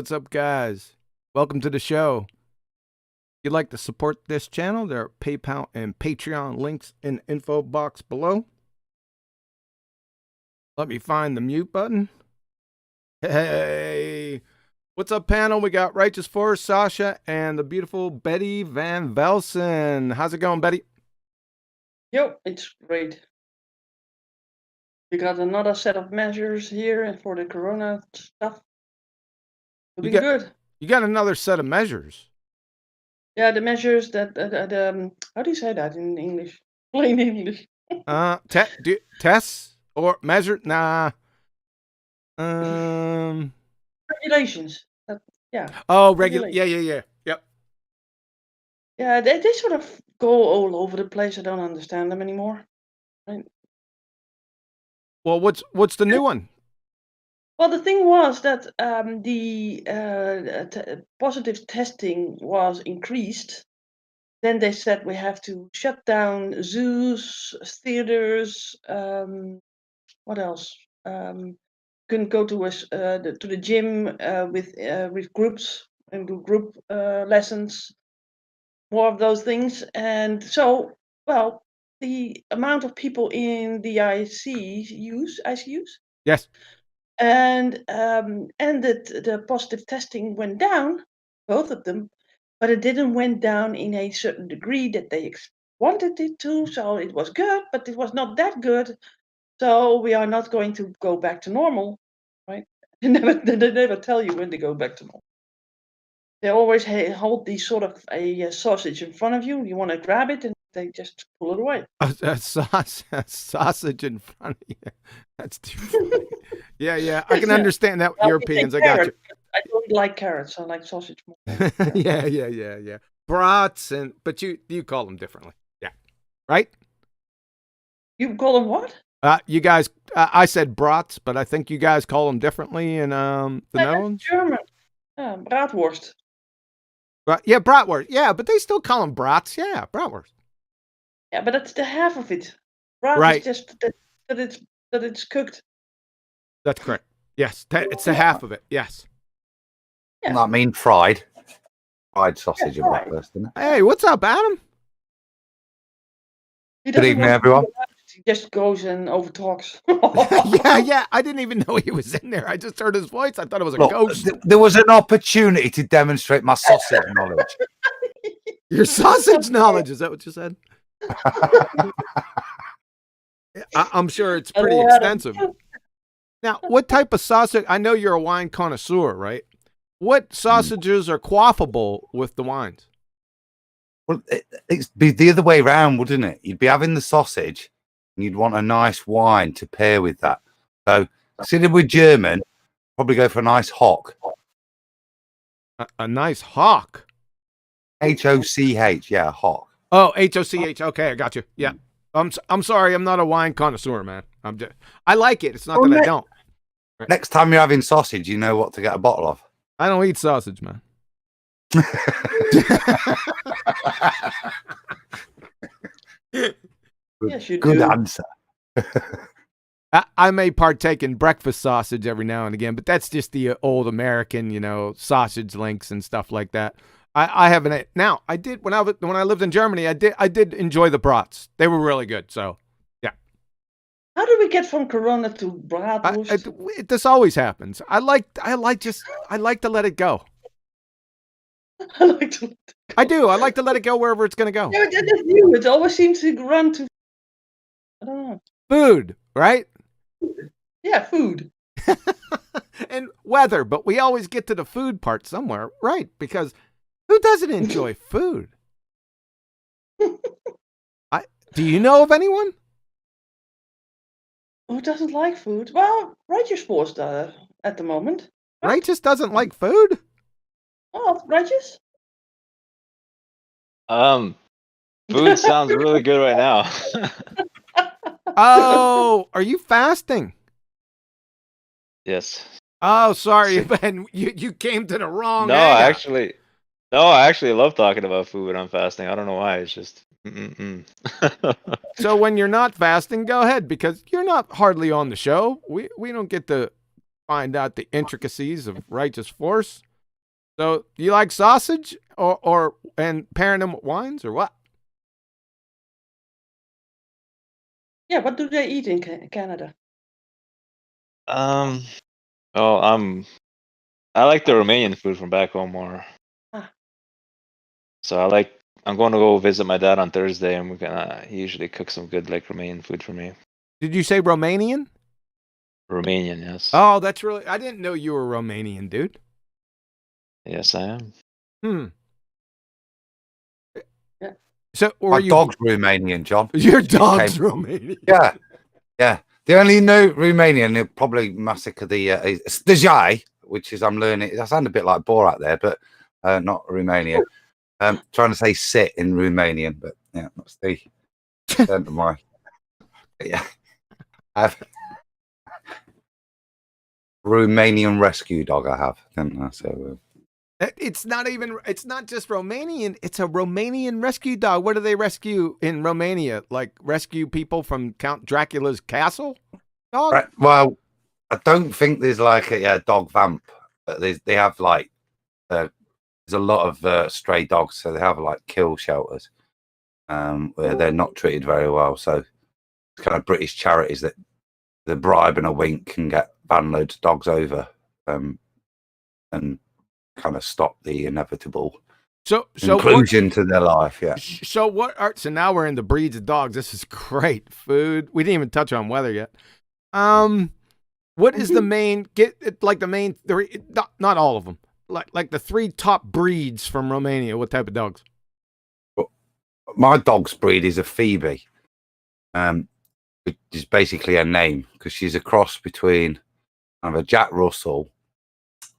what's up, guys? Welcome to the show. If you'd like to support this channel, there are PayPal and Patreon links in the info box below. Let me find the mute button. Hey, what's up, panel? We got Righteous Force, Sasha, and the beautiful Betty Van Velsen. How's it going, Betty? Yo, it's great. We got another set of measures here for the corona stuff. Looking good. You got another set of measures. Yeah, the measures that how do you say that in English? Plain English. Tests or measure? Nah. Regulations. Yeah. Oh, regular. Yeah. Yep. Yeah, they sort of go all over the place. I don't understand them anymore. Right? Well, what's the new one? Well, the thing was that the positive testing was increased. Then they said we have to shut down zoos, theaters. What else? Couldn't go to the gym with groups and do group lessons. More of those things, and so the amount of people in the ICUs. Yes. And the positive testing went down, both of them, but it didn't went down in a certain degree that they wanted it to. So it was good, but it was not that good. So we are not going to go back to normal, right? They never tell you when to go back to normal. They always hold these sort of a sausage in front of you. You want to grab it, and they just pull it away. A sausage in front of you. That's too funny. Yeah. I can understand that, well, Europeans. I got you. I don't like carrots. I like sausage more. Yeah. Brats, but you call them differently. Yeah. Right? You call them what? You guys, I said brats, but I think you guys call them differently in the Netherlands. German. Bratwurst. Yeah, bratwurst. Yeah, but they still call them brats. Yeah, bratwurst. Yeah, but that's the half of it. Brat right. is just that it's cooked. That's correct. Yes, it's the half of it. Yes. Yeah. That mean fried sausage and breakfast, isn't it? Hey, what's up, Adam? Good evening, everyone. He just goes and overtalks. yeah. I didn't even know he was in there. I just heard his voice. I thought it was a ghost. There was an opportunity to demonstrate my sausage knowledge. Your sausage knowledge, is that what you said? I'm sure it's pretty extensive. Now, what type of sausage? I know you're a wine connoisseur, right? What sausages are quaffable with the wines? Well, it'd be the other way around, wouldn't it? You'd be having the sausage, and you'd want a nice wine to pair with that. So, consider with German, probably go for a nice hock. A nice hock? H-O-C-H, yeah, hock. Oh, H-O-C-H. Okay, I got you. Yeah. I'm sorry, I'm not a wine connoisseur, man. I like it. It's not that I don't. Next time you're having sausage, you know what to get a bottle of. I don't eat sausage, man. Yes, you Good do. answer. I may partake in breakfast sausage every now and again, but that's just the old American, sausage links and stuff like that. I haven't. Now, I did when I lived in Germany. I did enjoy the brats. They were really good. So, yeah. How do we get from Corona to bratwurst? This always happens. I like to let it go. I like to. I do. I like to let it go wherever it's going to go. Yeah, that's new. It always seems to run to. I don't know. Food, right? Yeah, food. And weather, but we always get to the food part somewhere, right? Because who doesn't enjoy food? Do you know of anyone? Who doesn't like food? Well, Righteous Force at the moment. Righteous doesn't like food? Oh, Righteous? Food sounds really good right now. Oh, are you fasting? Yes. Oh, sorry, Ben. You came to the wrong. No, I actually love talking about food when I'm fasting. I don't know why. It's just. So when you're not fasting, go ahead, because you're not hardly on the show. We don't get to find out the intricacies of Righteous Force. So you like sausage and pairing them with wines or what? Yeah, what do they eat in Canada? Oh, I like the Romanian food from back home more. Ah. So I'm going to go visit my dad on Thursday, and he usually cooks some good like Romanian food for me. Did you say Romanian? Romanian, yes. Oh, that's really. I didn't know you were Romanian, dude. Yes, I am. Yeah. So, My dog's Romanian, John. Your dog's Romanian. Yeah, yeah. The only know Romanian, they'll probably massacre the Stajai, which is I'm learning. I sound a bit like Borat there, but not Romania. Trying to say sit in Romanian, but yeah, that's the extent of my. Yeah, I have Romanian rescue dog. I have, don't I? So. It's not just Romanian. It's a Romanian rescue dog. What do they rescue in Romania? Like rescue people from Count Dracula's castle? Dog? Right, well, I don't think there's like a dog vamp. They have like there's a lot of stray dogs, so they have like kill shelters where they're not treated very well. So it's kind of British charities that the bribe and a wink can get van loads of dogs over and kind of stop the inevitable inclusion to their life. Yeah. So so now we're in the breeds of dogs. This is great. Food. We didn't even touch on weather yet. What is the main three, not all of them, like the three top breeds from Romania? What type of dogs? Well, my dog's breed is a Phoebe, which is basically her name because she's a cross between kind of a Jack Russell,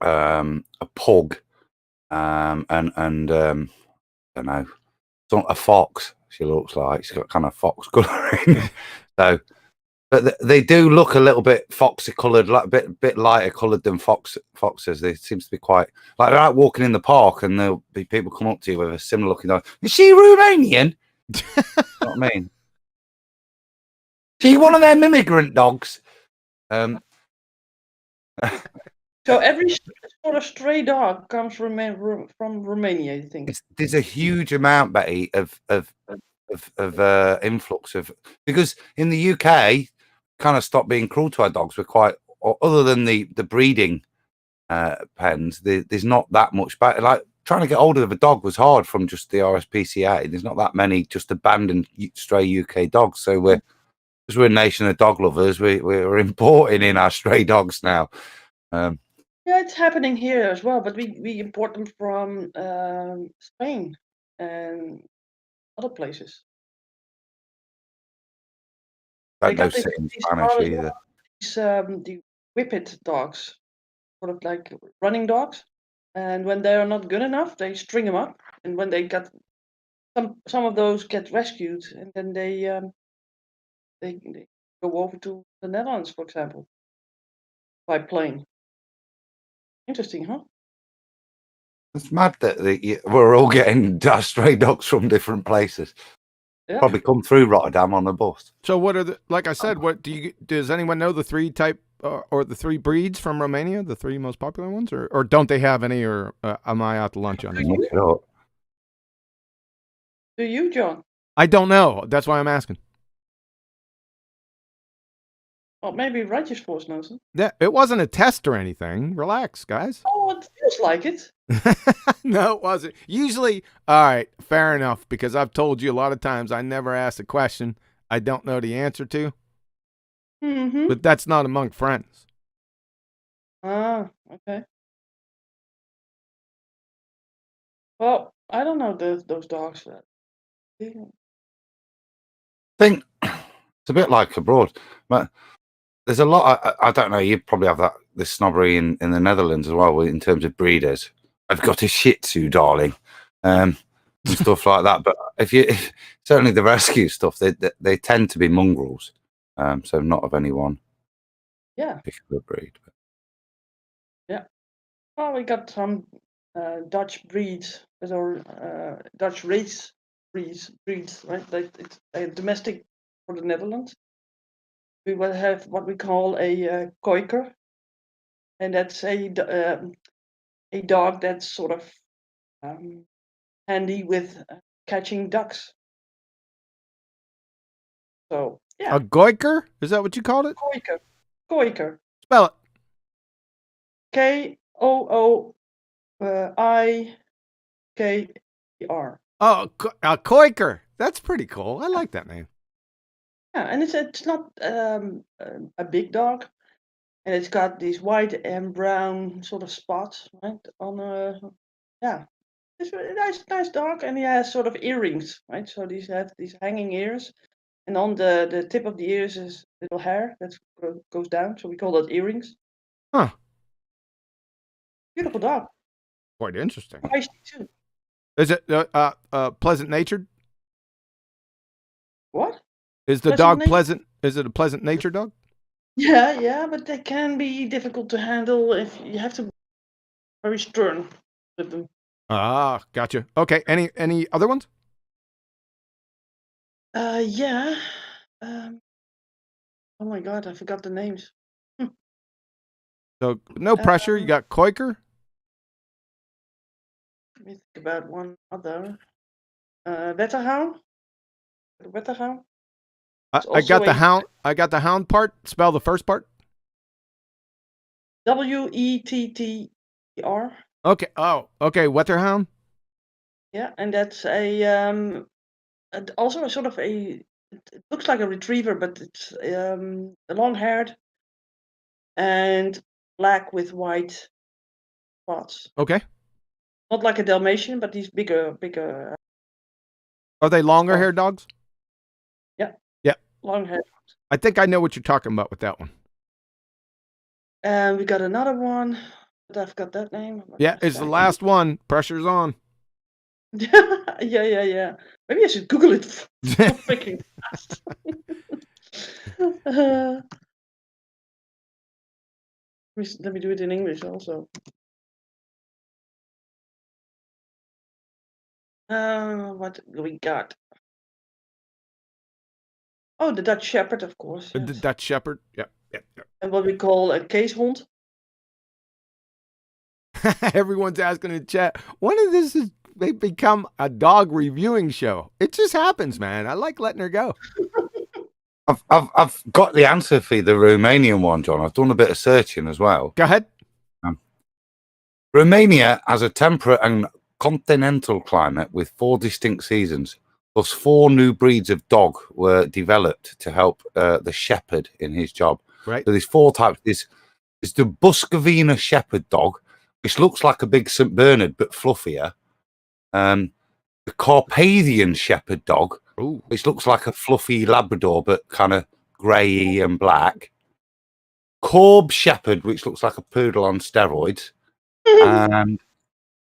a pug, and I don't know, a fox. She looks like she's got kind of fox colouring. So, but they do look a little bit foxy coloured, like a bit lighter coloured than foxes. They seem to be quite like they're out walking in the park, and there'll be people come up to you with a similar looking dog. Is she Romanian? You know what I mean? She one of them immigrant dogs. So every sort of stray dog comes from Romania, you think? There's a huge amount, Betty, of influx of, because in the UK, kind of stopped being cruel to our dogs. We're quite, other than the breeding pens, there's not that much. Like trying to get hold of a dog was hard from just the RSPCA. There's not that many just abandoned stray UK dogs. So we're a nation of dog lovers. We're importing in our stray dogs now. Yeah, it's happening here as well, but we import them from Spain and other places. I don't know sitting Spanish either. The whippet dogs, sort of like running dogs, and when they are not good enough, they string them up, and when they get some of those get rescued, and then they go over to the Netherlands, for example, by plane. Interesting, huh? It's mad that we're all getting stray dogs from different places. Yeah. Probably come through Rotterdam on a bus. So what are like I said, does anyone know the three type or the three breeds from Romania, the three most popular ones, or don't they have any, or am I out to lunch on this? Do you, John? I don't know. That's why I'm asking. Well, maybe Righteous Force knows it. Yeah, it wasn't a test or anything. Relax, guys. Oh, it feels like it. No, it wasn't. Usually, all right, fair enough, because I've told you a lot of times I never ask a question I don't know the answer to. Mm-hmm. But that's not among friends. Ah, okay. Well, I don't know those dogs. I think it's a bit like abroad, but there's a lot. I don't know. You probably have this snobbery in the Netherlands as well in terms of breeders. I've got a Shih Tzu, darling, and stuff like that. But if certainly the rescue stuff, they tend to be mongrels, so not of any one particular breed. But. Yeah. Well, we got some Dutch breeds that are Dutch race breeds, right? It's a domestic for the Netherlands. We will have what we call a Koiker, and that's a a dog that's sort of handy with catching ducks. So yeah, A goiker? Is that what you called it? Koiker. Koiker. Spell it. Kooi-K-E-R. Oh, a koiker. That's pretty cool. I like that name. Yeah, and it's not a big dog, and it's got these white and brown sort of spots, right? Yeah, it's a nice dog, and he has sort of earrings, right? So these have these hanging ears, and on the tip of the ears is little hair that goes down. So we call that earrings. Huh. Beautiful dog. Quite interesting. Feisty too. Is it pleasant natured? What? Is the Pleasant dog nature? pleasant? Is it a pleasant natured dog? Yeah, but they can be difficult to handle if you have to be very stern with them. Ah, gotcha. Okay. Any other ones? Yeah. Oh my God, I forgot the names. So no pressure. You got koiker. Let me think about one other. Wetterhound. Wetterhound. I got the hound. I got the hound part. Spell the first part. Wetter. Okay. Oh, okay. Wetterhound. Yeah, and that's also a sort of it looks like a retriever, but it's long-haired and black with white spots. Okay. Not like a Dalmatian, but these bigger. Are they longer haired dogs? Yeah. Yeah. Long-haired. I think I know what you're talking about with that one. And we got another one, but I've got that name. Yeah, it's the last one. Pressure's on. Yeah. Maybe I should Google it. So freaking fast. Let me do it in English also. What do we got? Oh, the Dutch Shepherd, of course. The Yes. Dutch Shepherd. Yep. And what we call a keeshond. Everyone's asking in the chat, when did this become a dog reviewing show? It just happens, man. I like letting her go. I've got the answer for the Romanian one, John. I've done a bit of searching as well. Go ahead. Romania has a temperate and continental climate with 4 distinct seasons. Thus, 4 new breeds of dog were developed to help the shepherd in his job. Right. So there's 4 types. There's the Buscovina shepherd dog, which looks like a big St. Bernard but fluffier. The Carpathian shepherd dog, Ooh. which looks like a fluffy Labrador but kind of grey and black. Corb shepherd, which looks like a poodle on steroids. And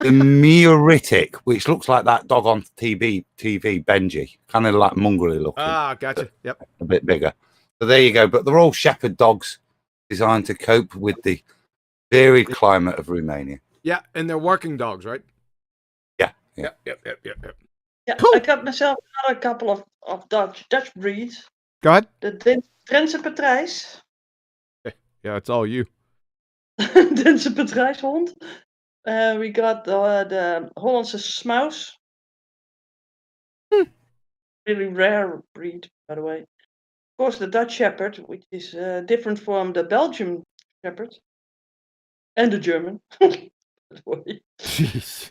the Meoritic, which looks like that dog on TV, Benji, kind of like mongrelly looking. Ah, gotcha. Yep. A bit bigger. So there you go. But they're all shepherd dogs designed to cope with the varied climate of Romania. Yeah, and they're working dogs, right? Yeah. Yep. Yeah, Cool. I got myself another couple of Dutch breeds. Go ahead. The Drentse Patrijs. Yeah, it's all you. Drentse Patrijshond. We got the Hollandse Smouse. Really rare breed, by the way. Of course, the Dutch Shepherd, which is different from the Belgian Shepherd. And the German. By the way. Jeez.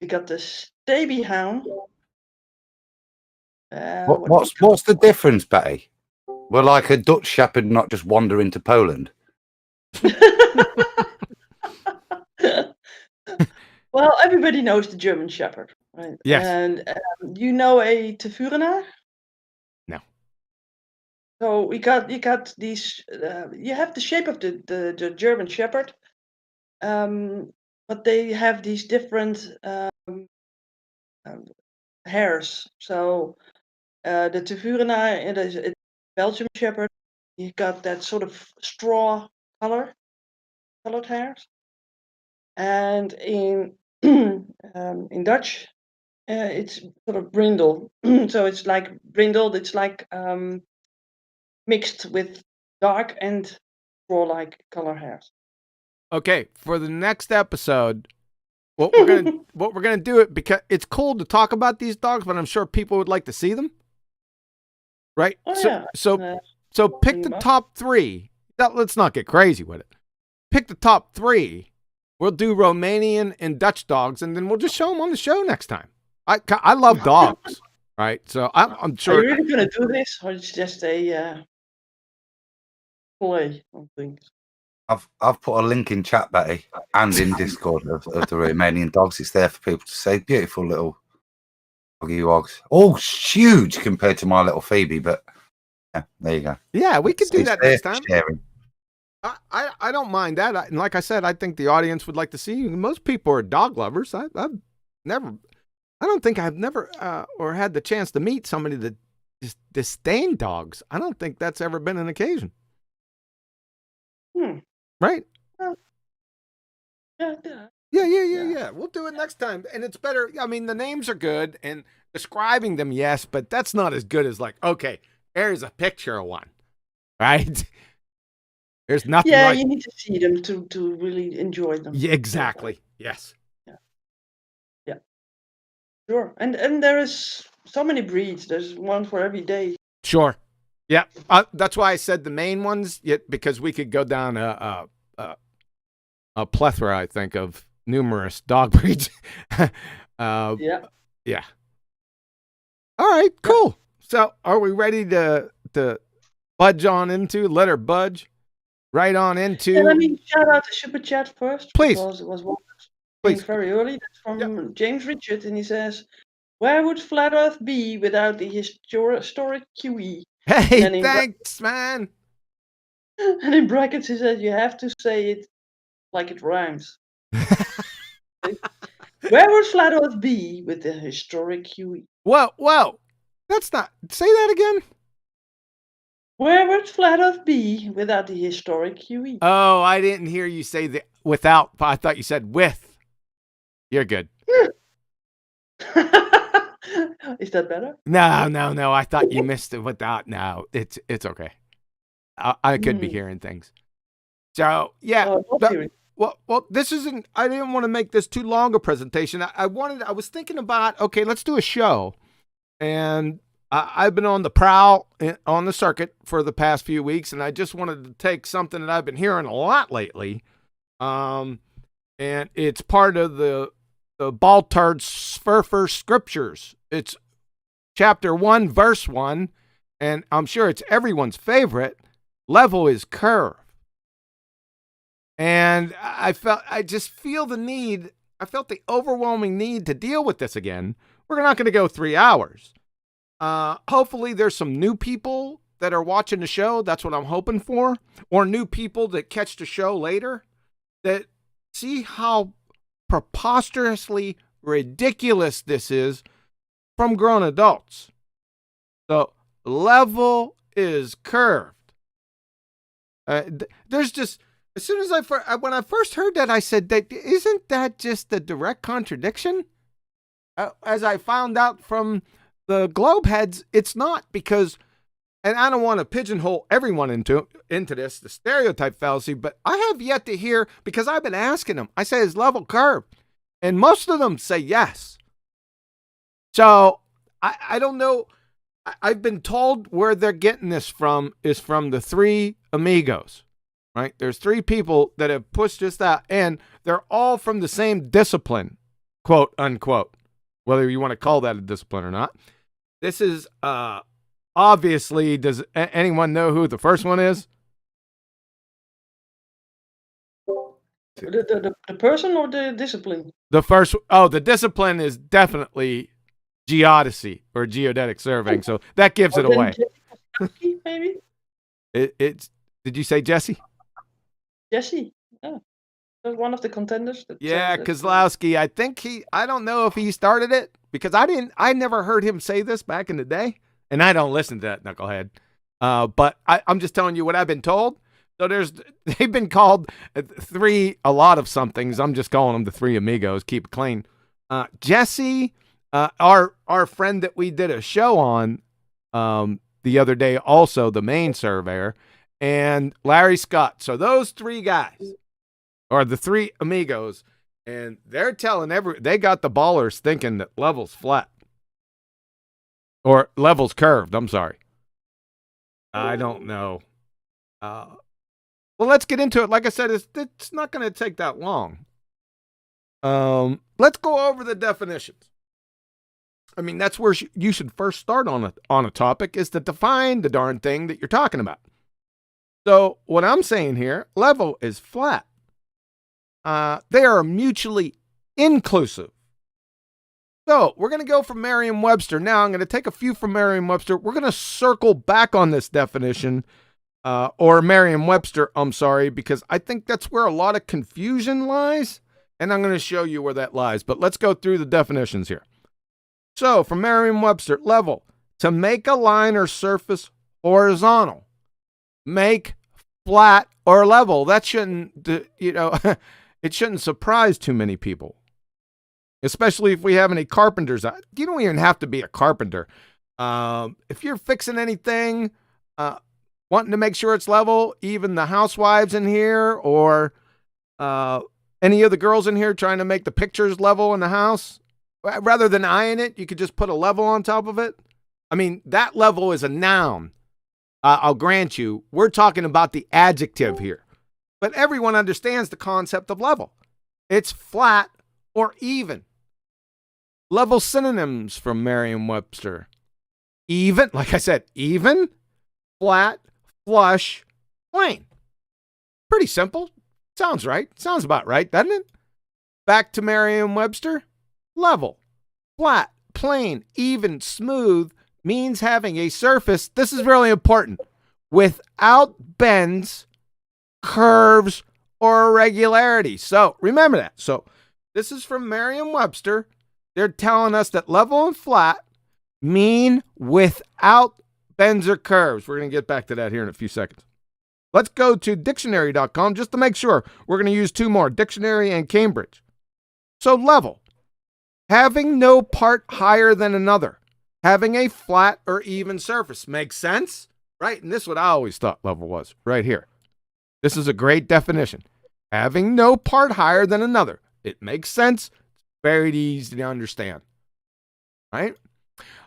We got the Stevie Hound. What's the difference, Betty? We're like a Dutch shepherd, not just wander into Poland. Well, everybody knows the German Shepherd, right? Yes. And you know a Tevurenaar? No. So you got these. You have the shape of the German Shepherd, but they have these different hairs. So the Tevurenaar and the Belgian Shepherd, you got that sort of straw colored hairs, and in in Dutch, it's sort of brindle. So it's like brindled. It's like mixed with dark and straw-like color hairs. Okay, for the next episode, what we're gonna do it because it's cool to talk about these dogs, but I'm sure people would like to see them. Right? Oh, so yeah. so pick the top 3. Let's not get crazy with it. Pick the top 3. We'll do Romanian and Dutch dogs, and then we'll just show them on the show next time. I love dogs, right? So I'm sure. Are you really going to do this, or it's just a play on things? I've put a link in chat, Betty, and in Discord of the Romanian dogs. It's there for people to say. Beautiful little doggy wogs. All huge compared to my little Phoebe, but yeah, there you go. Yeah, we could do that next time. Sharing. I don't mind that. And like I said, I think the audience would like to see you. Most people are dog lovers. I don't think I've never or had the chance to meet somebody that just disdain dogs. I don't think that's ever been an occasion. Right? Yeah. We'll do it next time. And it's better. I mean, the names are good and describing them, yes, but that's not as good as like, okay, here's a picture of one. Right? There's nothing Yeah, like... you need to see them to really enjoy them. Yeah, exactly. Yes. Yeah. Sure. And there is so many breeds. There's one for every day. Sure. Yeah. That's why I said the main ones, because we could go down a plethora, I think, of numerous dog breeds. Yeah. Yeah. All right, cool. So are we ready to budge on into, let her budge right on into? Yeah, let me shout out the super chat first. Please. Because it was one Please. very early. That's from James Richard, and he says, "Where would flat Earth be without the historic QE?" Hey, thanks, man. And in brackets he says, "You have to say it like it rhymes." Where would flat Earth be with the historic QE? Whoa. That's not... Say that again. Where would flat Earth be without the historic QE? Oh, I didn't hear you say the without. I thought you said with. You're good. Is that better? No. I thought you missed it without. No, it's okay. I could be hearing things. So yeah. Well, this isn't. I didn't want to make this too long a presentation. I was thinking about, okay, let's do a show, and I've been on the prowl on the circuit for the past few weeks, and I just wanted to take something that I've been hearing a lot lately, and it's part of the BallTARD Spherfer scriptures. It's chapter 1, verse 1, and I'm sure it's everyone's favorite. Level is curve. And I felt the overwhelming need to deal with this again. We're not going to go 3 hours. Hopefully there's some new people that are watching the show. That's what I'm hoping for. Or new people that catch the show later that see how preposterously ridiculous this is from grown adults. So level is curved. There's just... As soon as when I first heard that, I said, isn't that just a direct contradiction? As I found out from the globe heads, it's not, because, and I don't want to pigeonhole everyone into this, the stereotype fallacy, but I have yet to hear, because I've been asking them, I say, is level curved? And most of them say yes. So I don't know. I've been told where they're getting this from is from the 3 amigos. Right? There's 3 people that have pushed this out, and they're all from the same discipline, quote unquote, whether you want to call that a discipline or not. This is obviously, does anyone know who the first one is? The person or the discipline? The discipline is definitely geodesy or geodetic surveying, so that gives it away. Maybe? Did you say Jesse? Jesse, yeah. One of the contenders. Yeah, Kozlowski. I don't know if he started it, because I never heard him say this back in the day, and I don't listen to that knucklehead. But I'm just telling you what I've been told. So they've been called a lot of somethings. I'm just calling them the 3 amigos. Keep it clean. Jesse, our friend that we did a show on the other day, also the main surveyor, and Larry Scott. So those 3 guys, or the three amigos, and they're telling they got the ballers thinking that level's flat. Or level's curved, I'm sorry. I don't know. Well, let's get into it. Like I said, it's not going to take that long. Let's go over the definitions. I mean, that's where you should first start on a topic, is to define the darn thing that you're talking about. So what I'm saying here, level is flat. They are mutually inclusive. So we're going to go from Merriam-Webster. Now I'm going to take a few from Merriam-Webster. We're going to circle back on this definition, or Merriam-Webster, I'm sorry, because I think that's where a lot of confusion lies, and I'm going to show you where that lies. But let's go through the definitions here. So from Merriam-Webster, level, to make a line or surface horizontal. Make flat or level. That shouldn't, it shouldn't surprise too many people. Especially if we have any carpenters. You don't even have to be a carpenter. If you're fixing anything, wanting to make sure it's level, even the housewives in here, or any of the girls in here trying to make the pictures level in the house, rather than eyeing it, you could just put a level on top of it. I mean, that level is a noun. I'll grant you. We're talking about the adjective here. But everyone understands the concept of level. It's flat or even. Level synonyms from Merriam-Webster. Even, like I said, even, flat, flush, plane. Pretty simple. Sounds right. Sounds about right, doesn't it? Back to Merriam-Webster. Level, flat, plane, even, smooth means having a surface, this is really important, without bends, curves, or irregularity. So remember that. So this is from Merriam-Webster. They're telling us that level and flat mean without bends or curves. We're going to get back to that here in a few seconds. Let's go to dictionary.com just to make sure. We're going to use two more, Dictionary and Cambridge. So level, having no part higher than another, having a flat or even surface. Makes sense, right? And this is what I always thought level was, right here. This is a great definition. Having no part higher than another. It makes sense. Very easy to understand, right?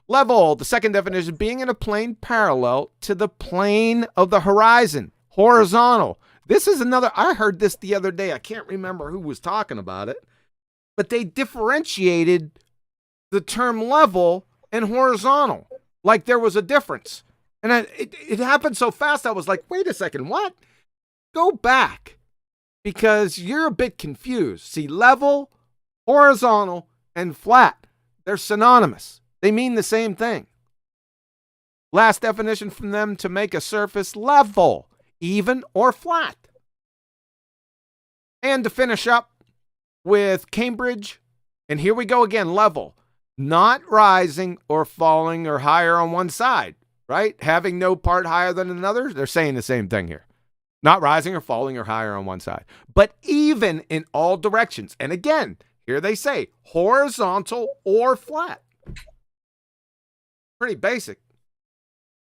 Level, the second definition, being in a plane parallel to the plane of the horizon. Horizontal. This is another, I heard this the other day. I can't remember who was talking about it, but they differentiated the term level and horizontal, like there was a difference. And it happened so fast, I was like, wait a second, what? Go back, because you're a bit confused. See, level, horizontal, and flat, they're synonymous. They mean the same thing. Last definition from them, to make a surface level, even, or flat. And to finish up with Cambridge, and here we go again, level, not rising or falling or higher on one side, right? Having no part higher than another. They're saying the same thing here. Not rising or falling or higher on one side, but even in all directions. And again, here they say horizontal or flat. Pretty basic.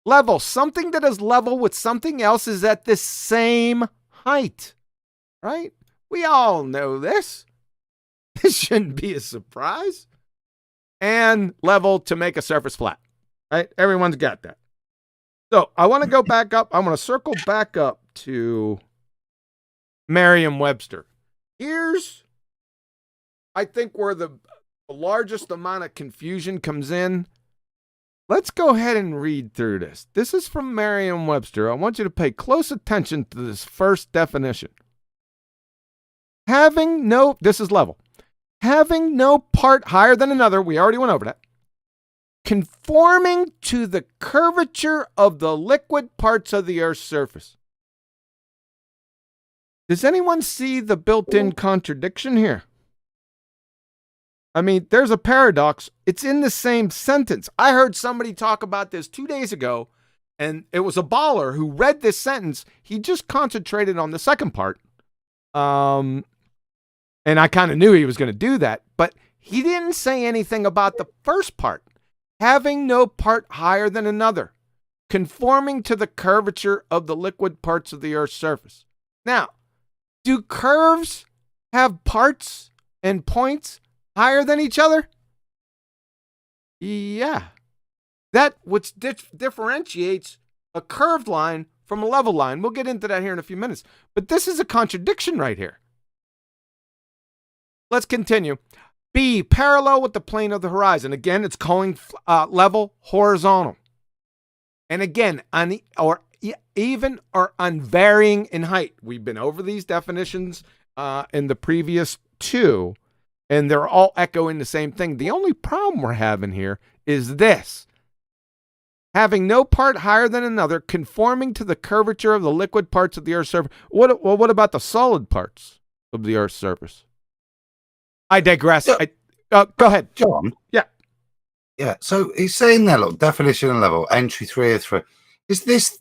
Level, something that is level with something else is at the same height, right? We all know this. This shouldn't be a surprise. And level, to make a surface flat, right? Everyone's got that. So I want to go back up. I'm going to circle back up to Merriam-Webster. Here's, I think, where the largest amount of confusion comes in. Let's go ahead and read through this. This is from Merriam-Webster. I want you to pay close attention to this first definition. This is level. Having no part higher than another, we already went over that. Conforming to the curvature of the liquid parts of the Earth's surface. Does anyone see the built-in contradiction here? I mean, there's a paradox. It's in the same sentence. I heard somebody talk about this 2 days ago, and it was a baller who read this sentence. He just concentrated on the second part. And I kind of knew he was going to do that, but he didn't say anything about the first part. Having no part higher than another, conforming to the curvature of the liquid parts of the Earth's surface. Now, Do curves have parts and points higher than each other? Yeah. That which differentiates a curved line from a level line. We'll get into that here in a few minutes. But this is a contradiction right here. Let's continue. B, parallel with the plane of the horizon. Again, it's calling level horizontal. And again, even or unvarying in height. We've been over these definitions in the previous two, and they're all echoing the same thing. The only problem we're having here is this. Having no part higher than another, conforming to the curvature of the liquid parts of the Earth's surface. What about the solid parts of the Earth's surface? I digress. Go ahead. John? Yeah. Yeah, so he's saying there, look, definition and level, entry 3 of 3. Is this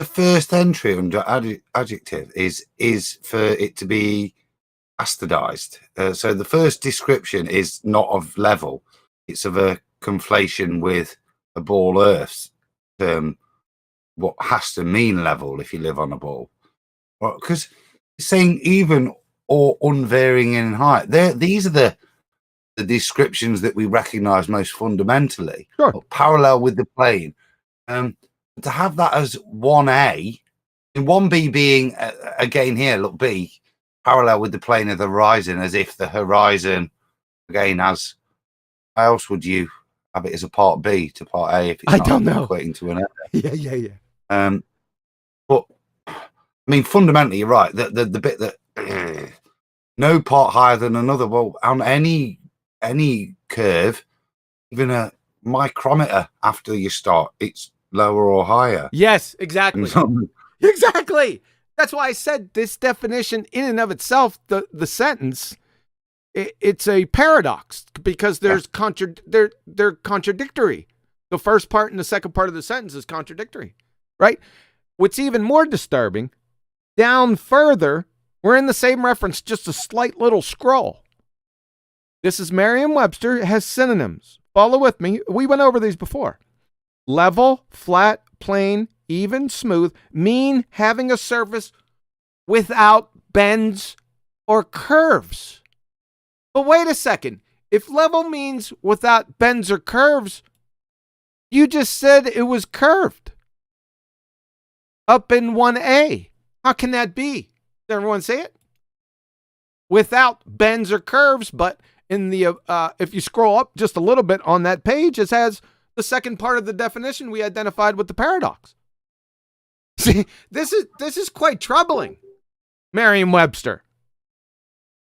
the first entry under adjective? Is for it to be bastardized? So the first description is not of level. It's of a conflation with a ball Earth. What has to mean level if you live on a ball? Because it's saying even or unvarying in height. These are the descriptions that we recognize most fundamentally. Sure. Parallel with the plane. To have that as 1A, and 1B being, again here, look, B, parallel with the plane of the horizon, as if the horizon, again, has, how else would you have it as a part B to part A if it's I not don't know. equating to an A? Yeah. But, I mean, fundamentally, you're right. The bit that no part higher than another, well, on any curve, even a micrometer after you start, it's lower or higher. Yes, exactly. Exactly. That's why I said this definition in and of itself, the sentence, it's a paradox because there's they're contradictory. The first part and the second part of the sentence is contradictory, right? What's even more disturbing, down further, we're in the same reference, just a slight little scroll. This is Merriam-Webster. It has synonyms. Follow with me. We went over these before. Level, flat, plane, even, smooth, mean having a surface without bends or curves. But wait a second. If level means without bends or curves, you just said it was curved up in 1A. How can that be? Does everyone say it? Without bends or curves, but in the if you scroll up just a little bit on that page, it has the second part of the definition we identified with the paradox. See, this is quite troubling, Merriam-Webster.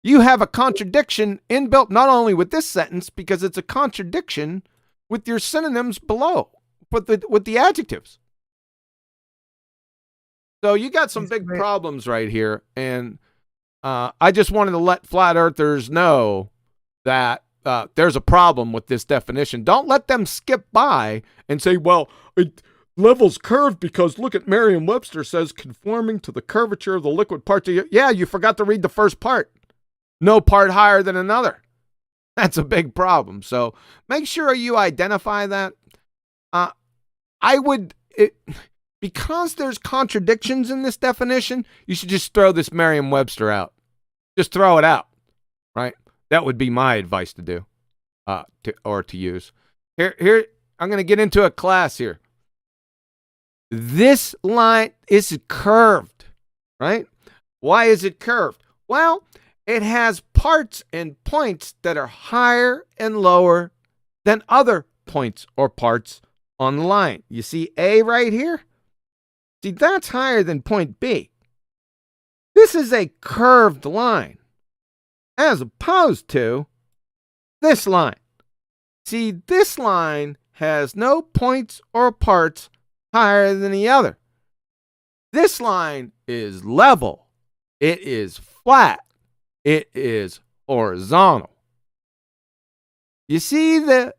You have a contradiction inbuilt not only with this sentence, because it's a contradiction with your synonyms below, with the adjectives. So you got some big problems right here, and I just wanted to let flat earthers know that there's a problem with this definition. Don't let them skip by and say, well, level's curved because look at Merriam-Webster says conforming to the curvature of the liquid part. Yeah, you forgot to read the first part. No part higher than another. That's a big problem. So make sure you identify that. Because there's contradictions in this definition, you should just throw this Merriam-Webster out. Just throw it out, right? That would be my advice to do, to use. Here, I'm going to get into a class here. This line is curved, right? Why is it curved? Well, it has parts and points that are higher and lower than other points or parts on the line. You see A right here? See, that's higher than point B. This is a curved line, as opposed to this line. See, this line has no points or parts higher than the other. This line is level. It is flat. It is horizontal. You see the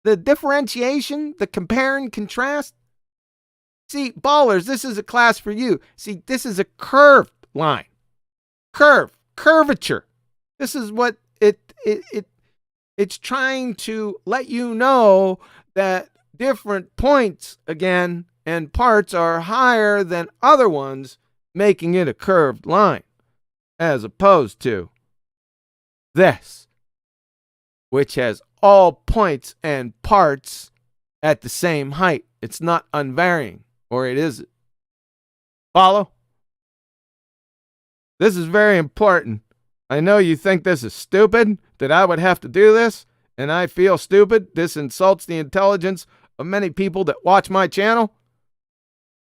differentiation, the compare and contrast? See, ballers, this is a class for you. See, this is a curved line. Curvature. This is what it's trying to let you know that different points, again, and parts are higher than other ones, making it a curved line. as opposed to this, which has all points and parts at the same height. It's not unvarying, or it is. Follow? This is very important. I know you think this is stupid, that I would have to do this, and I feel stupid. This insults the intelligence of many people that watch my channel.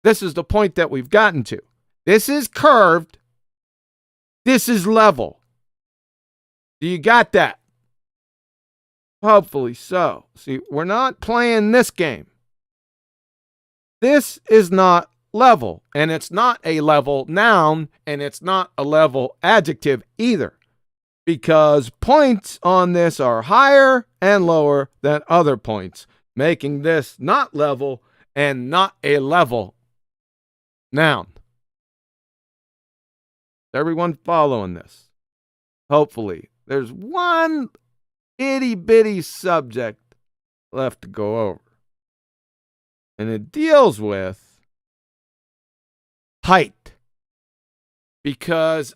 This is the point that we've gotten to. This is curved. This is level. Do you got that? Hopefully so. See, we're not playing this game. This is not level, and it's not a level noun, and it's not a level adjective either, because points on this are higher and lower than other points, making this not level and not a level noun. Everyone following this? Hopefully. There's one itty bitty subject left to go over, and it deals with height, because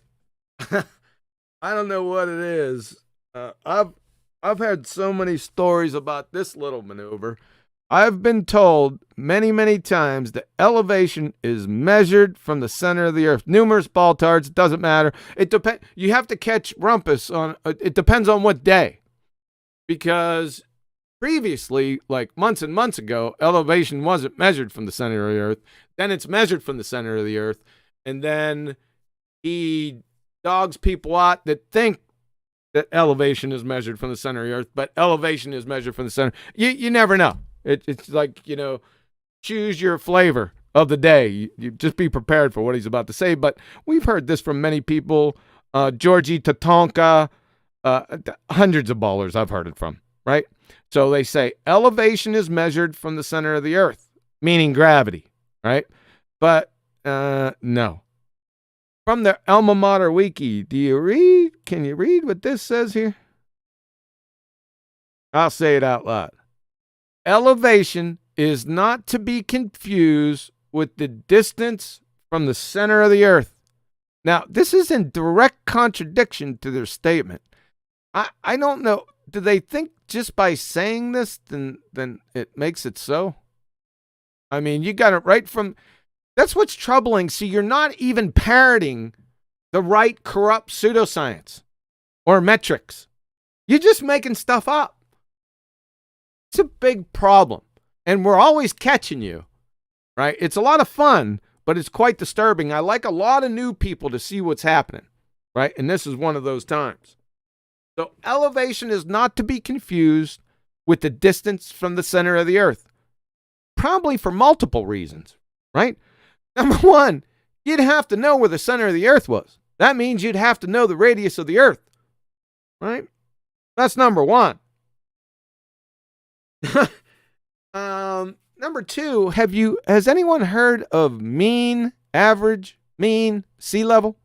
I don't know what it is. I've had so many stories about this little maneuver. I've been told many, many times that elevation is measured from the center of the earth. Numerous BallTARDs, it doesn't matter. It depends. You have to catch rumpus on. It depends on what day, because previously, like months and months ago, elevation wasn't measured from the center of the earth. Then it's measured from the center of the earth, and then he dogs people out that think that elevation is measured from the center of the earth, but elevation is measured from the center. You never know. It's like, choose your flavor of the day. You just be prepared for what he's about to say. But we've heard this from many people. Georgie Tatonka, hundreds of ballers I've heard it from, right? So they say elevation is measured from the center of the earth, meaning gravity, right? But no. From the Alma Mater Wiki, do you read? Can you read what this says here? I'll say it out loud. Elevation is not to be confused with the distance from the center of the earth. Now, this is in direct contradiction to their statement. I don't know. Do they think just by saying this, then it makes it so? I mean, you got it right from... That's what's troubling. See, you're not even parroting the right corrupt pseudoscience or metrics. You're just making stuff up. It's a big problem. And we're always catching you, right? It's a lot of fun, but it's quite disturbing. I like a lot of new people to see what's happening, right? And this is one of those times. So elevation is not to be confused with the distance from the center of the earth. Probably for multiple reasons, right? Number one, you'd have to know where the center of the earth was. That means you'd have to know the radius of the earth, right? That's number one. Number two, has anyone heard of mean, average, mean, sea level?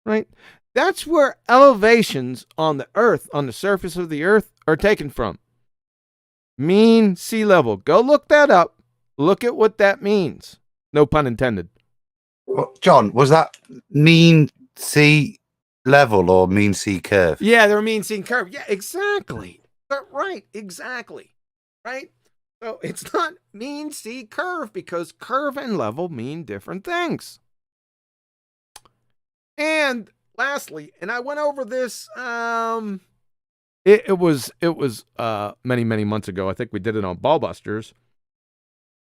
Right? That's where elevations on the earth, on the surface of the earth, are taken from. Mean sea level. Go look that up. Look at what that means. No pun intended. Well, John, was that mean sea level or mean sea curve? Yeah, they're mean sea curve. Yeah, exactly. Right, exactly. Right? So it's not mean sea curve, because curve and level mean different things. And lastly, and I went over this, it was many, many months ago. I think we did it on BallBusters.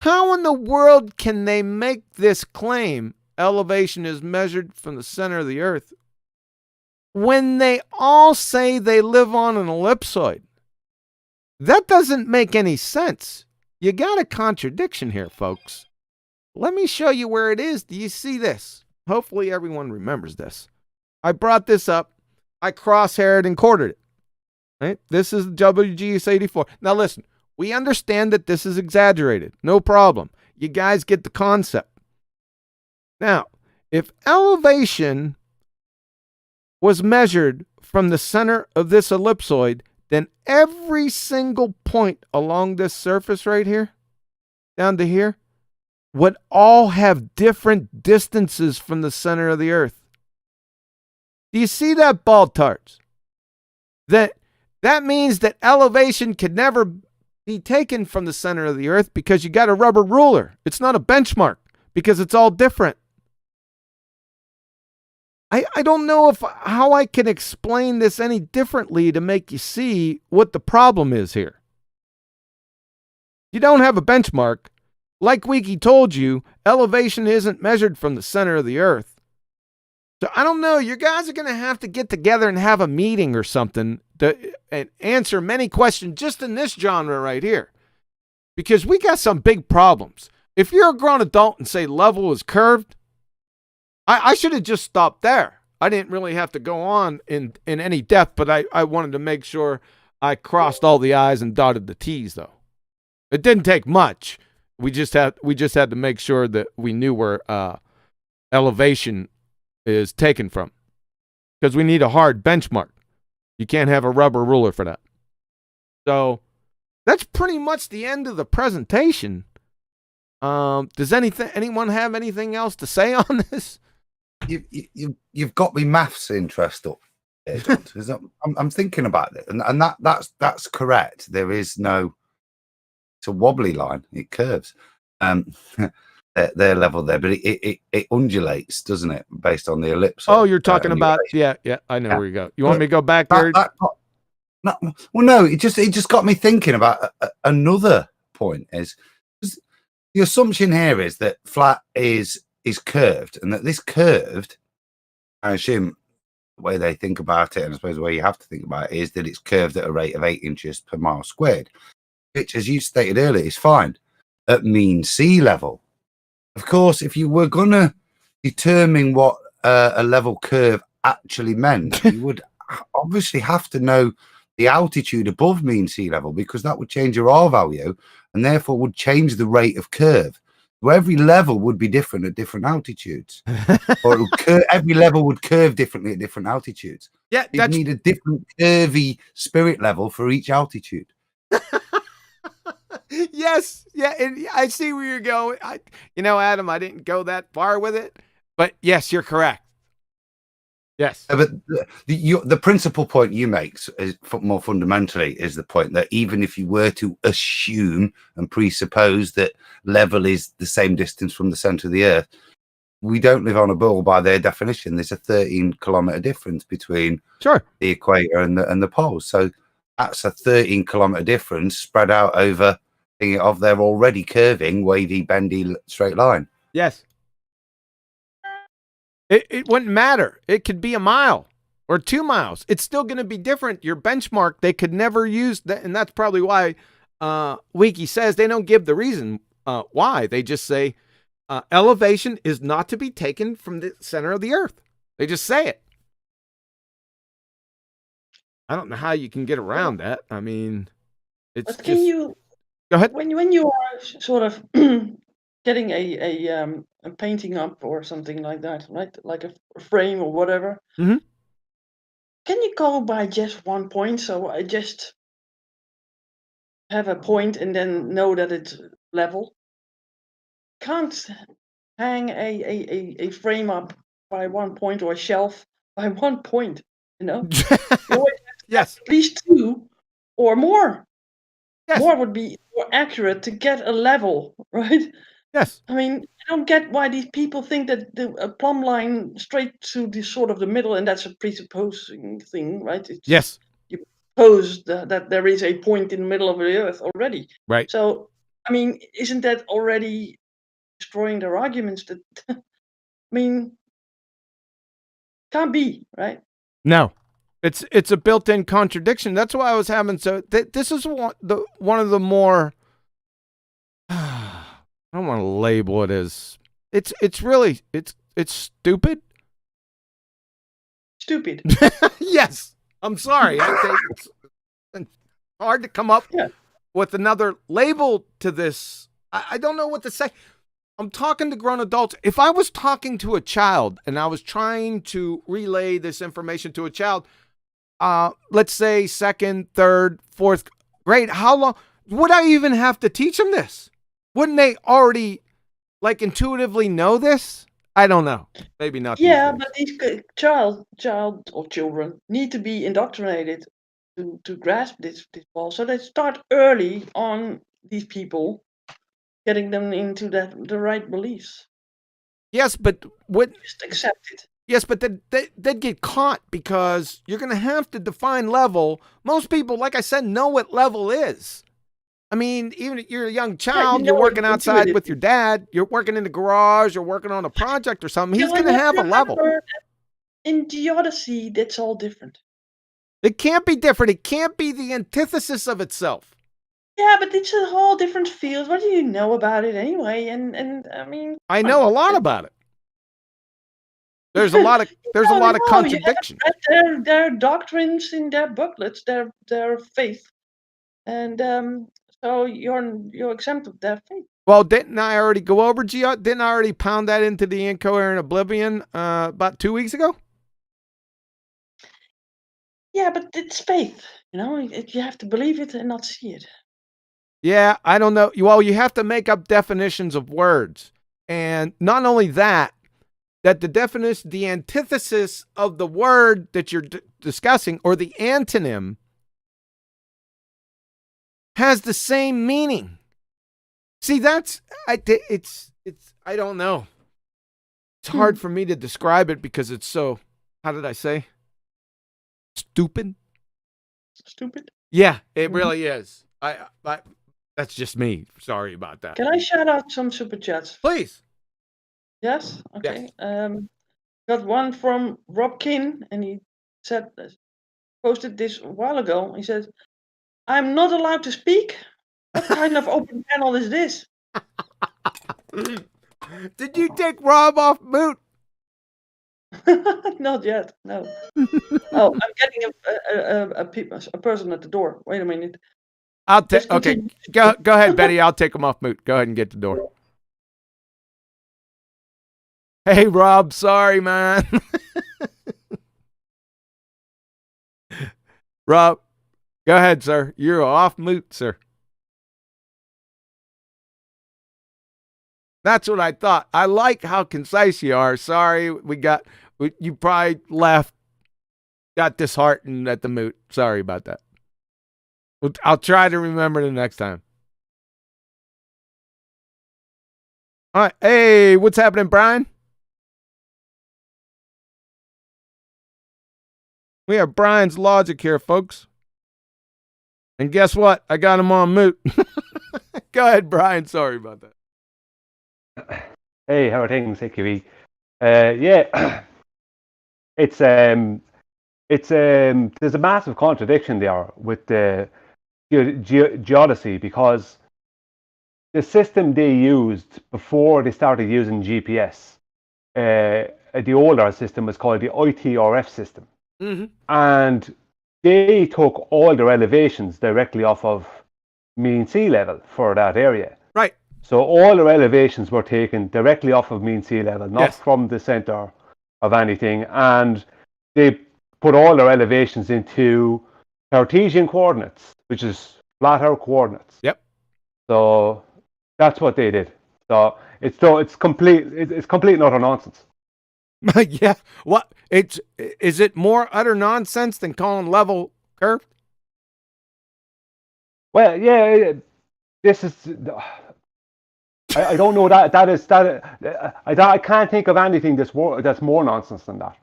How in the world can they make this claim, elevation is measured from the center of the earth, when they all say they live on an ellipsoid? That doesn't make any sense. You got a contradiction here, folks. Let me show you where it is. Do you see this? Hopefully everyone remembers this. I brought this up. I crosshaired and quartered it. Right? This is WGS 84. Now listen, we understand that this is exaggerated. No problem. You guys get the concept. Now, if elevation was measured from the center of this ellipsoid, then every single point along this surface right here, down to here, would all have different distances from the center of the earth. Do you see that, BallTARDs? That means that elevation can never be taken from the center of the earth because you got a rubber ruler. It's not a benchmark because it's all different. I don't know how I can explain this any differently to make you see what the problem is here. You don't have a benchmark. Like Wiki told you, elevation isn't measured from the center of the earth. So I don't know. You guys are going to have to get together and have a meeting or something and answer many questions just in this genre right here. Because we got some big problems. If you're a grown adult and say level is curved, I should have just stopped there. I didn't really have to go on in any depth, but I wanted to make sure I crossed all the I's and dotted the T's, though. It didn't take much. We just had to make sure that we knew where elevation is taken from, because we need a hard benchmark. You can't have a rubber ruler for that. So that's pretty much the end of the presentation. Does anyone have anything else to say on this? You've got me maths interest up here, John, 'cause I'm thinking about it, and that's correct. There is no, it's a wobbly line. It curves. Their level there, but it undulates, doesn't it, based on the ellipse? Oh, you're talking about yeah. I know where you go. You want me to go back there? No. It just got me thinking about another point. Is the assumption here is that flat is curved, and that this curved, I assume the way they think about it, and I suppose the way you have to think about it, is that it's curved at a rate of 8 inches per mile squared, which, as you stated earlier, is fine at mean sea level. Of course, if you were going to determine what a level curve actually meant, you would obviously have to know the altitude above mean sea level, because that would change your R value and therefore would change the rate of curve. So every level would be different at different altitudes, or every level would curve differently at different altitudes. Yeah, you'd need a different curvy spirit level for each altitude. Yes, yeah, and I see where you're going. Adam, I didn't go that far with it, but yes, you're correct. Yes, but the principal point you make is more fundamentally is the point that even if you were to assume and presuppose that level is the same distance from the center of the earth, we don't live on a ball by their definition. There's a 13-kilometer difference between the equator and the poles, so that's a 13-kilometer difference spread out over of their already curving, wavy, bendy straight line. Yes. It wouldn't matter. It could be a mile or 2 miles. It's still going to be different. Your benchmark, they could never use that. And that's probably why Wiki says they don't give the reason why. They just say elevation is not to be taken from the center of the earth. They just say it. I don't know how you can get around that. I mean, it's but you go ahead. When you are sort of getting a painting up or something like that, right? Like a frame or whatever. Mm-hmm. Can you go by just one point? So I just have a point and then know that it's level. Can't hang a frame up by one point, or a shelf by one point, you know? You always have to Yes. have at least 2 or more. Yes. More would be more accurate to get a level, right? Yes. I mean, I don't get why these people think that a plumb line straight to the sort of the middle, and that's a presupposing thing, right? Yes. You suppose that there is a point in the middle of the earth already. Right. So, I mean, isn't that already destroying their arguments? That I mean, can't be, right? No. It's a built-in contradiction. That's why I was having this is one of the more I don't want to label it as it's really stupid. Stupid. Yes. I'm sorry. I think it's hard to come up with another label to this. I don't know what to say. I'm talking to grown adults. If I was talking to a child and I was trying to relay this information to a child, let's say 2nd, 3rd, 4th grade, how long would I even have to teach them this? Wouldn't they already like intuitively know this? I don't know. Maybe not. Yeah, these days. but these child or children need to be indoctrinated to grasp this ball. So they start early on these people, getting them into the right beliefs. Yes, but what? Just accept it. Yes, but they'd get caught because you're going to have to define level. Most people, like I said, know what level is. I mean, even if you're a young child, know you're what working you do outside with with it. your dad, you're working in the garage, you're working on a project or something. He's Yeah, going to have a level. remember that in the Odyssey, that's all different. It can't be different. It can't be the antithesis of itself. Yeah, but it's a whole different field. What do you know about it anyway? And I mean, I know a lot about it. There's a lot of there's a lot of contradiction. You haven't read their doctrines in their booklets, their faith, and so you're exempt of their faith. Well, didn't I already go over Geo? Didn't I already pound that into the incoherent oblivion about 2 weeks ago? Yeah, but it's faith. You know, you have to believe it and not see it. Yeah, I don't know. Well, you have to make up definitions of words, and not only that the definition, the antithesis of the word that you're discussing, or the antonym, has the same meaning. See, it's I don't know. It's hard for me to describe it because it's so, how did I say? Stupid? Stupid? Yeah, it really is. I that's just me. Sorry about that. Can I shout out some super chats? Please. Yes? Okay. Yes. Got one from Rob Kin, and he said, posted this a while ago. He says, I'm not allowed to speak? What kind of open panel is this? Did you take Rob off mute? Not yet, no. Oh, I'm getting a person at the door. Wait a minute. I'll take. Okay, go ahead, Betty. I'll take him off mute. Go ahead and get the door. Hey, Rob. Sorry, man. Rob, go ahead, sir. You're off mute, sir. That's what I thought. I like how concise you are. Sorry, you probably left, got disheartened at the mute. Sorry about that. I'll try to remember the next time. All right. Hey, what's happening, Brian? We have Brian's logic here, folks. And guess what? I got him on mute. Go ahead, Brian. Sorry about that. Hey, how are things, AQE? Yeah, it's there's a massive contradiction there with the geodesy, because the system they used before they started using GPS, the older system was called the ITRF system, and they took all their elevations directly off of mean sea level for that area. Right. So all their elevations were taken directly off of mean sea level, not from the center of anything. And they put all their elevations into Cartesian coordinates, which is flat Earth coordinates. Yep. So that's what they did. So it's complete and utter nonsense. Yeah. What? Is it more utter nonsense than calling level curve? Well, yeah. This is. I don't know I can't think of anything that's more nonsense than that.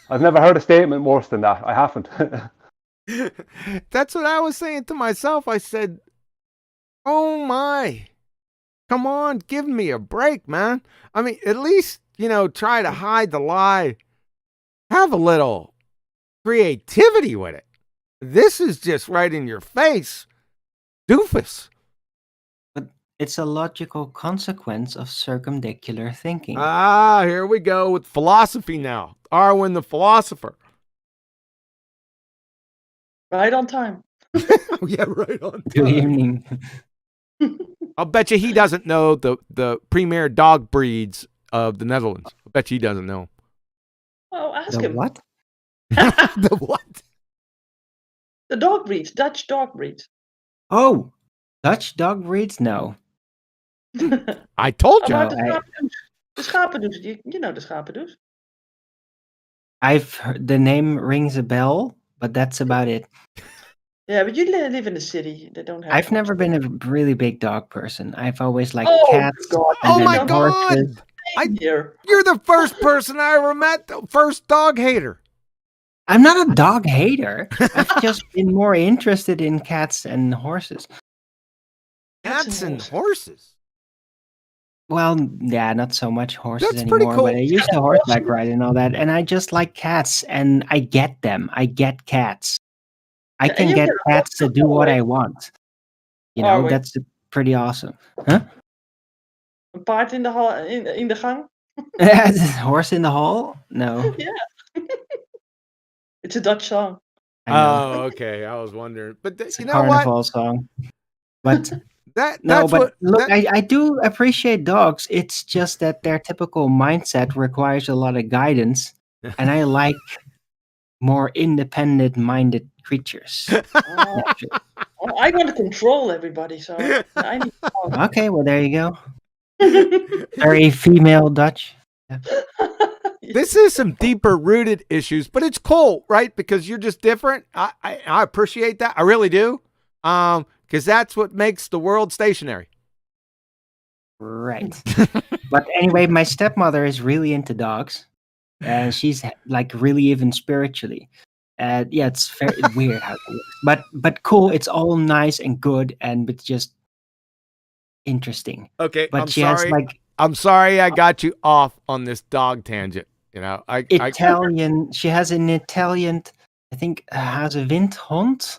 I've never heard a statement worse than that. I haven't. That's what I was saying to myself. I said, oh my, come on, give me a break, man. I mean, at least, try to hide the lie. Have a little creativity with it. This is just right in your face. Doofus. It's a logical consequence of circumdicular thinking. Ah, here we go with philosophy now. Arwen the philosopher. Right on time. Oh, yeah, right on time. Good evening. I'll bet you he doesn't know the premier dog breeds of the Netherlands. I bet you he doesn't know. Oh, ask The him. what? The what? The dog breeds, Dutch dog breeds. Oh, Dutch dog breeds? No. I told you. About the I- Dachshund. The schapendoes. You know the schapendoes. I've heard, the name rings a bell, but that's about it. Yeah, but you live in the city. They don't have. I've much. never been a really big dog person. I've always liked Oh, cats. God. and Oh then my horses. God! I- Here. You're the first person I ever met, the first dog hater. I'm not a dog hater. I've just been more interested in cats and horses. Cats and horses. Well, yeah, not so much horses That's pretty anymore, but I cool. used to horseback ride and all that, and I just like cats, and I get them. I get cats. I Yeah, and can you get get a cats to horse do what away. I want. You Oh, know, wait. that's pretty awesome. Huh? Een paard in de hal in de gang. Horse in the hall? No, Yeah. It's a Dutch song. I know. Oh, okay. I was wondering, but It's a you know what? carnival song. But That's no, but what. look, that- I do appreciate dogs. It's just that their typical mindset requires a lot of guidance, and I like more independent-minded creatures. Oh, naturally. oh, I want to control everybody, so I need a dog. Okay, well there you go. Very female Dutch. This is some deeper rooted issues, but it's cool, right? Because you're just different. I appreciate that. I really do. Because that's what makes the world stationary. Right. But anyway, my stepmother is really into dogs, and she's like really even spiritually. Yeah, it's very weird how it works, but cool. It's all nice and good, and it's just interesting. Okay, But I'm she sorry. has like I'm sorry I got you off on this dog tangent. You know, I Italian. She has an Italian. I think has a windhond.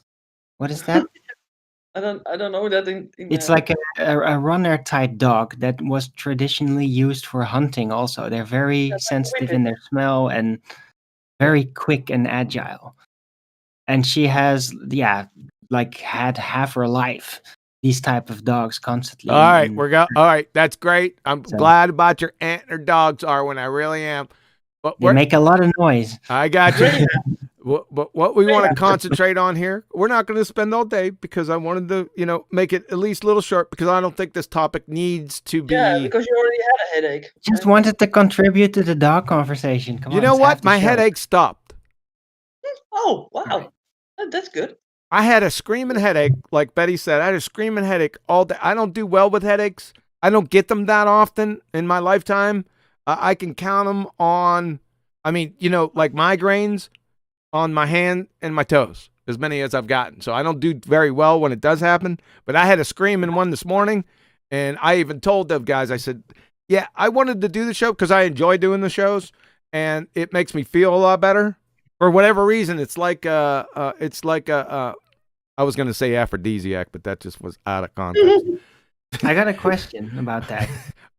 What is that? I don't know that in It's like a runner type dog that was traditionally used for hunting. Also, they're very sensitive in their smell and very quick and agile. And she has, like had half her life these type of dogs constantly. all right, and- all right. That's great. I'm So- glad about your aunt and her dogs, Arwen. I really am. But They make a lot of noise. I got you. But what we want to concentrate on here, we're not going to spend all day because I wanted to, make it at least a little short because I don't think this topic needs to be. Yeah, because you already had a headache. Just wanted to contribute to the dog conversation. Come You on, know it's half what? the My show. headache stopped. Oh, wow. That's good. I had a screaming headache, like Betty said. I had a screaming headache all day. I don't do well with headaches. I don't get them that often in my lifetime. I can count them on, like migraines on my hand and my toes, as many as I've gotten. So I don't do very well when it does happen. But I had a screaming one this morning, and I even told the guys, I said, yeah, I wanted to do the show because I enjoy doing the shows, and it makes me feel a lot better. For whatever reason, it's like I was going to say aphrodisiac, but that just was out of context. I got a question about that.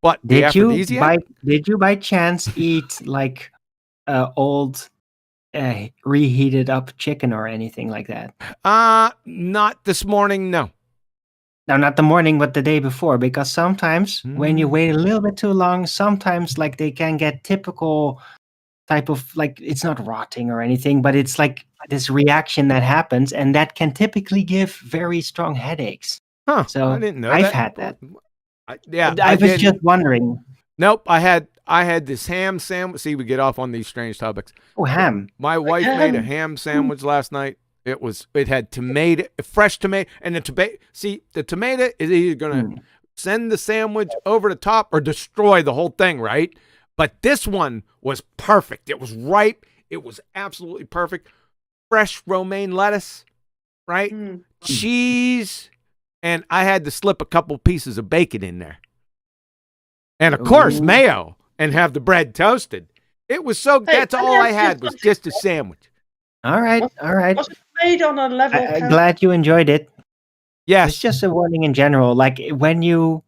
But the Did you aphrodisiac? did you by chance eat like old reheated up chicken or anything like that? Not this morning, no. No, not the morning, but the day before. Because sometimes when you wait a little bit too long, sometimes like they can get typical type of like it's not rotting or anything, but it's like this reaction that happens, and that can typically give very strong headaches. Huh. So I didn't know I've that. had that. I I was didn't. just wondering. Nope, I had this ham sandwich. See, we get off on these strange topics. Oh, ham. My wife made a ham sandwich last night. It had tomato, fresh tomato, and the tomato is either gonna send the sandwich over the top or destroy the whole thing, right? But this one was perfect. It was ripe. It was absolutely perfect. Fresh romaine lettuce, right? Cheese, and I had to slip a couple pieces of bacon in there. And of course, Ooh. mayo, and have the bread toasted. It was so, Hey, that's let me all ask I you had was something. just a sandwich. All right, all right. Was it made on a level? I'm glad you enjoyed it. Yes. It's just a warning in general. Like when you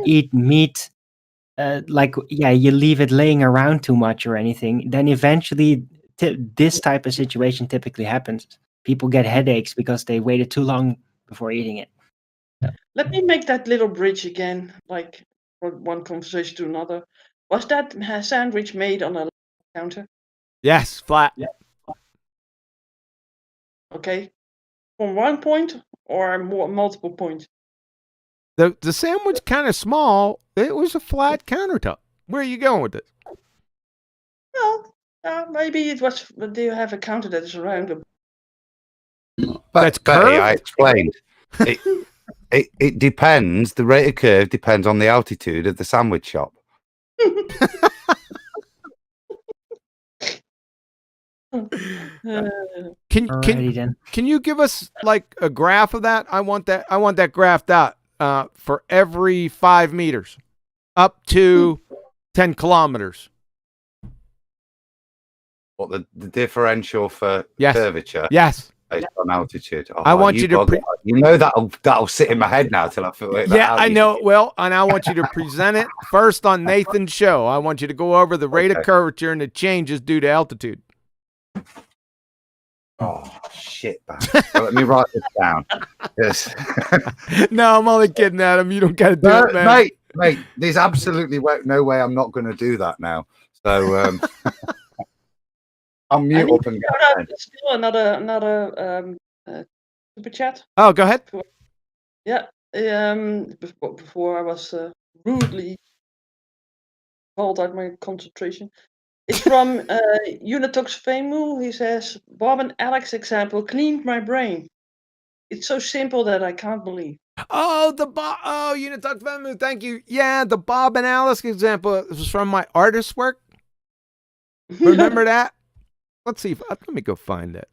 eat meat, you leave it laying around too much or anything, then eventually this type of situation typically happens. People get headaches because they waited too long before eating it. Let me make that little bridge again, like from one conversation to another. Was that sandwich made on a counter? Yes, flat. Okay. From one point or multiple points? The sandwich kind of small. It was a flat countertop. Where are you going with this? Well, maybe it was. Do you have a counter that is around them? That's Betty, curved? I explained. It depends. The rate of curve depends on the altitude of the sandwich shop. Alrighty then. Can you give us like a graph of that? I want that graphed out for every 5 meters up to 10 kilometers. What the differential for Yes. curvature Yes. based on altitude? Oh, I want you to you know that'll sit in my head now till I feel it. Yeah, I know it will, and I want you to present it first on Nathan's show. I want you to go over the rate of curvature and the changes due to altitude. Oh shit, man. Well, let me write this down. Yes. No, I'm only kidding, Adam. You don't got to do it, man. Mate, there's absolutely no way I'm not going to do that now. So I'll mute up and go. Still another super chat. Oh, go ahead. Yeah. Before I was rudely called out my concentration. It's from Unitox Femu. He says, Bob and Alex example cleaned my brain. It's so simple that I can't believe. Oh, Unitox family, thank you. Yeah, the Bob and Alice example was from my artist work. Remember that? Let's see. Let me go find that.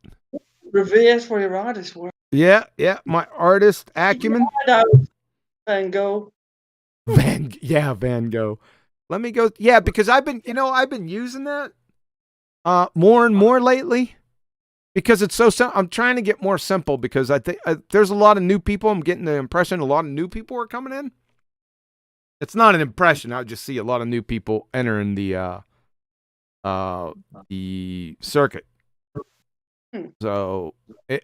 Revered for your artist work. Yeah, my artist acumen. Van Gogh. Van Gogh. Let me go. Yeah, because I've been using that more and more lately because it's so simple. I'm trying to get more simple because I think there's a lot of new people. I'm getting the impression a lot of new people are coming in. It's not an impression. I just see a lot of new people entering the circuit. So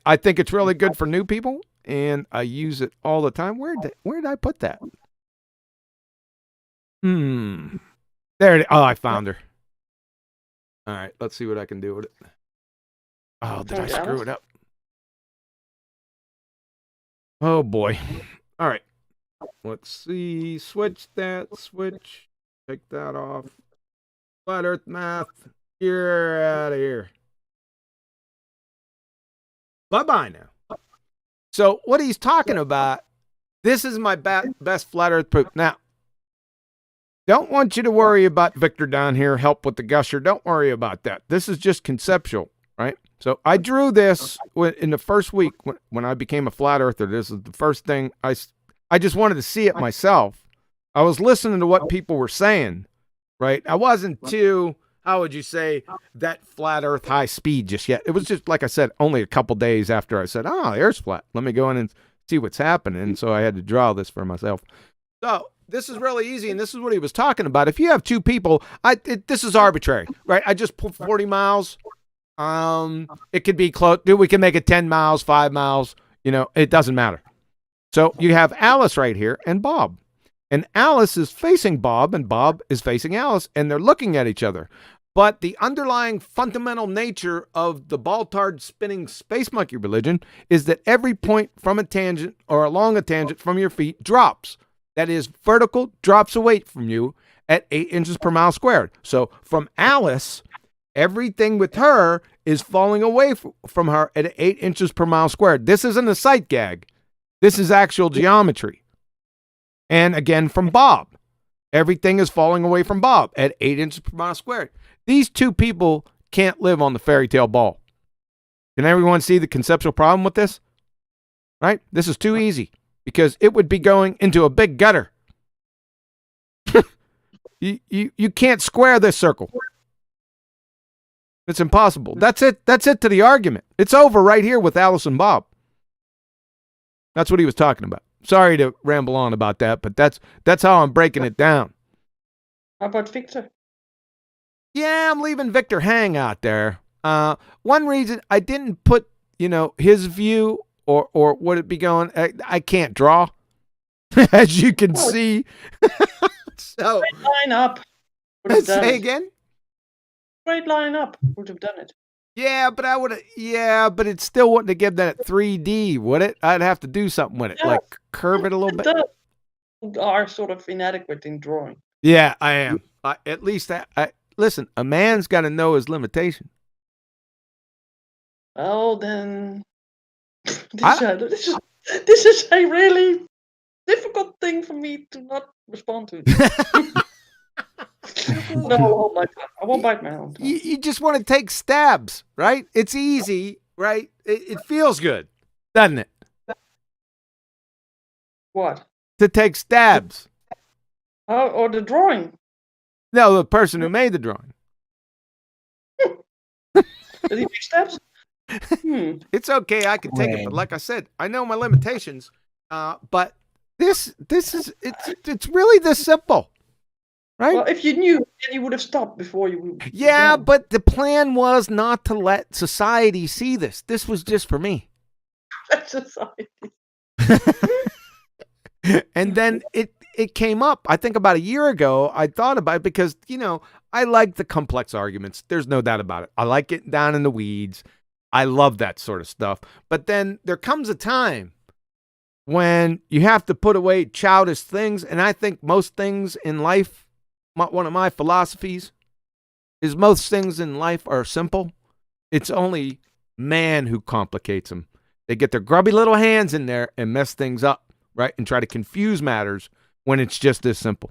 I think it's really good for new people, and I use it all the time. Where did I put that? There it is. Oh, I found her. All right, let's see what I can do with it. Oh, did I screw it up? Oh boy. All right. Let's see. Switch that. Switch. Take that off. Flat Earth math. You're out of here. Bye-bye now. So what he's talking about, this is my best flat Earth proof. Now, don't want you to worry about Victor down here, help with the gusher. Don't worry about that. This is just conceptual, right? So I drew this in the first week when I became a flat earther. This is the first thing I just wanted to see it myself. I was listening to what people were saying, right? I wasn't too, how would you say, that flat earth high speed just yet. It was just, like I said, only a couple days after I said, the earth's flat. Let me go in and see what's happening. And so I had to draw this for myself. So this is really easy, and this is what he was talking about. If you have two people, this is arbitrary, right? I just put 40 miles. It could be close. We can make it 10 miles, 5 miles. It doesn't matter. So you have Alice right here and Bob. And Alice is facing Bob, and Bob is facing Alice, and they're looking at each other. But the underlying fundamental nature of the BallTARD spinning space monkey religion is that every point from a tangent or along a tangent from your feet drops. That is, vertical drops away from you at 8 inches per mile squared. So from Alice, everything with her is falling away from her at 8 inches per mile squared. This isn't a sight gag. This is actual geometry. And again, from Bob, everything is falling away from Bob at 8 inches per mile squared. These two people can't live on the fairy tale ball. Can everyone see the conceptual problem with this? Right? This is too easy. Because it would be going into a big gutter. You can't square this circle. It's impossible. That's it to the argument. It's over right here with Alice and Bob. That's what he was talking about. Sorry to ramble on about that, but that's how I'm breaking it down. How about Victor? Yeah, I'm leaving Victor hang out there. One reason I didn't put, his view or would it be going? I can't draw, as you can see. So straight line up. Say again. Straight line up would have done it. Yeah, but I would. Yeah, but it still wouldn't have given that 3D, would it? I'd have to do something with it, like curve it a little bit. You are sort of inadequate in drawing. Yeah, I am. at least listen, a man's got to know his limitation. Well, then this is a really difficult thing for me to not respond to. No, I won't bite my own tongue. You just want to take stabs, right? It's easy, right? It feels good, doesn't it? What? To take stabs. Or the drawing. No, the person who made the drawing. Did he make steps? It's okay, I can take it, but like I said, I know my limitations. But this is it's really this simple, right? Well, if you knew, then you would have stopped before you. Yeah, but the plan was not to let society see this. This was just for me. Society. And then it came up, I think about a year ago. I thought about it because, I like the complex arguments. There's no doubt about it. I like getting down in the weeds. I love that sort of stuff. But then there comes a time when you have to put away childish things. And I think most things in life, one of my philosophies is most things in life are simple. It's only man who complicates them. They get their grubby little hands in there and mess things up. Right? And try to confuse matters when it's just this simple.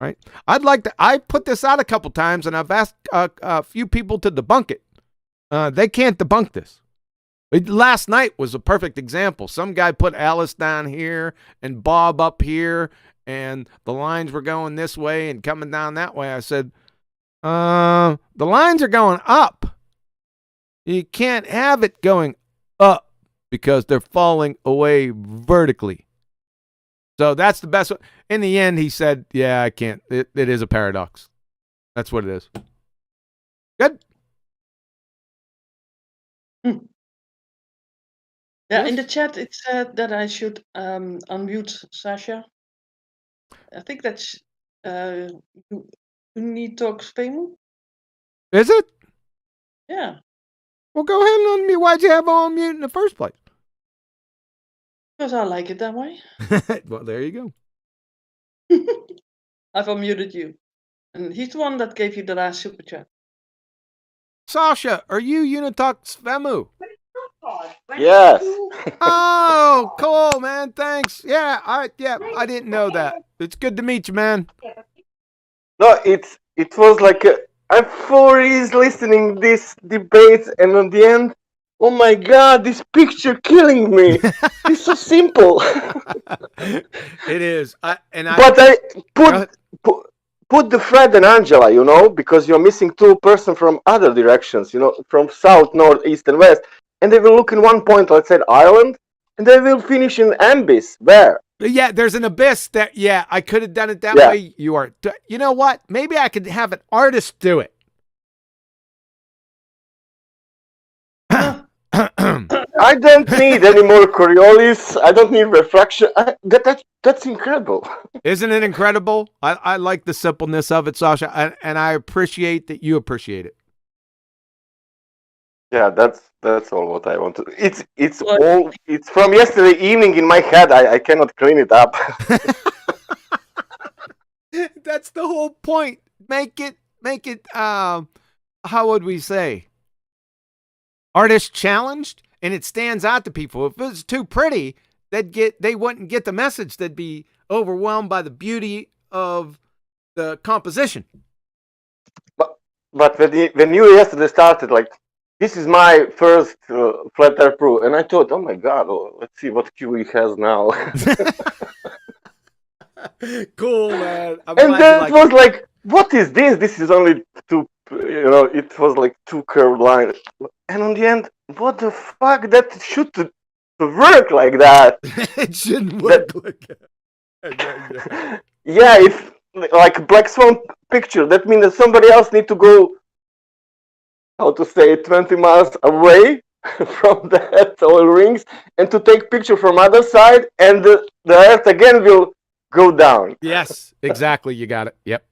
Right? I put this out a couple times and I've asked a few people to debunk it. They can't debunk this. Last night was a perfect example. Some guy put Alice down here and Bob up here and the lines were going this way and coming down that way. I said, the lines are going up. You can't have it going up, because they're falling away vertically. So that's the best. In the end, he said, yeah, I can't. It is a paradox. That's what it is. Good. Yeah, in the chat it said that I should unmute Sasha. I think that's Uni Talks Fame. Is it? Yeah. Well, go ahead and unmute. Why'd you have on mute in the first place? Because I like it that way. Well, there you go. I've unmuted you. And he's the one that gave you the last super chat. Sasha, are you Unitox Femu? Yes. Oh, cool, man. Thanks. Yeah, I didn't know that. It's good to meet you, man. No, it was like I'm 4 years listening this debates, and on the end, oh my God, this picture killing me. It's so simple. It is. But I put the Fred and Angela, because you're missing 2 persons from other directions, from south, north, east, and west. And they will look in one point, let's say Ireland, and they will finish in abyss. Where? Yeah, there's an abyss that, I could have done it that way. You know what? Maybe I could have an artist do it. I don't need any more Coriolis. I don't need refraction. That's incredible. Isn't it incredible? I like the simpleness of it, Sasha, and I appreciate that you appreciate it. Yeah, that's all what I want to. It's from yesterday evening in my head. I cannot clean it up. That's the whole point. Make it. How would we say? Artist challenged, and it stands out to people. If it was too pretty, they wouldn't get the message. They'd be overwhelmed by the beauty of the composition. But when you yesterday started, like, this is my first flat earth proof, and I thought, oh my God, let's see what QE has now. Cool, man. And then it was like, what is this? This is only 2. It was like 2 curved lines. And on the end, what the fuck? That should work like that. It shouldn't work like that. Yeah, if like a black swan picture, that means that somebody else need to go, 20 miles away from the oil rings and to take picture from other side, and the earth again will go down. Yes, exactly. You got it. Yep.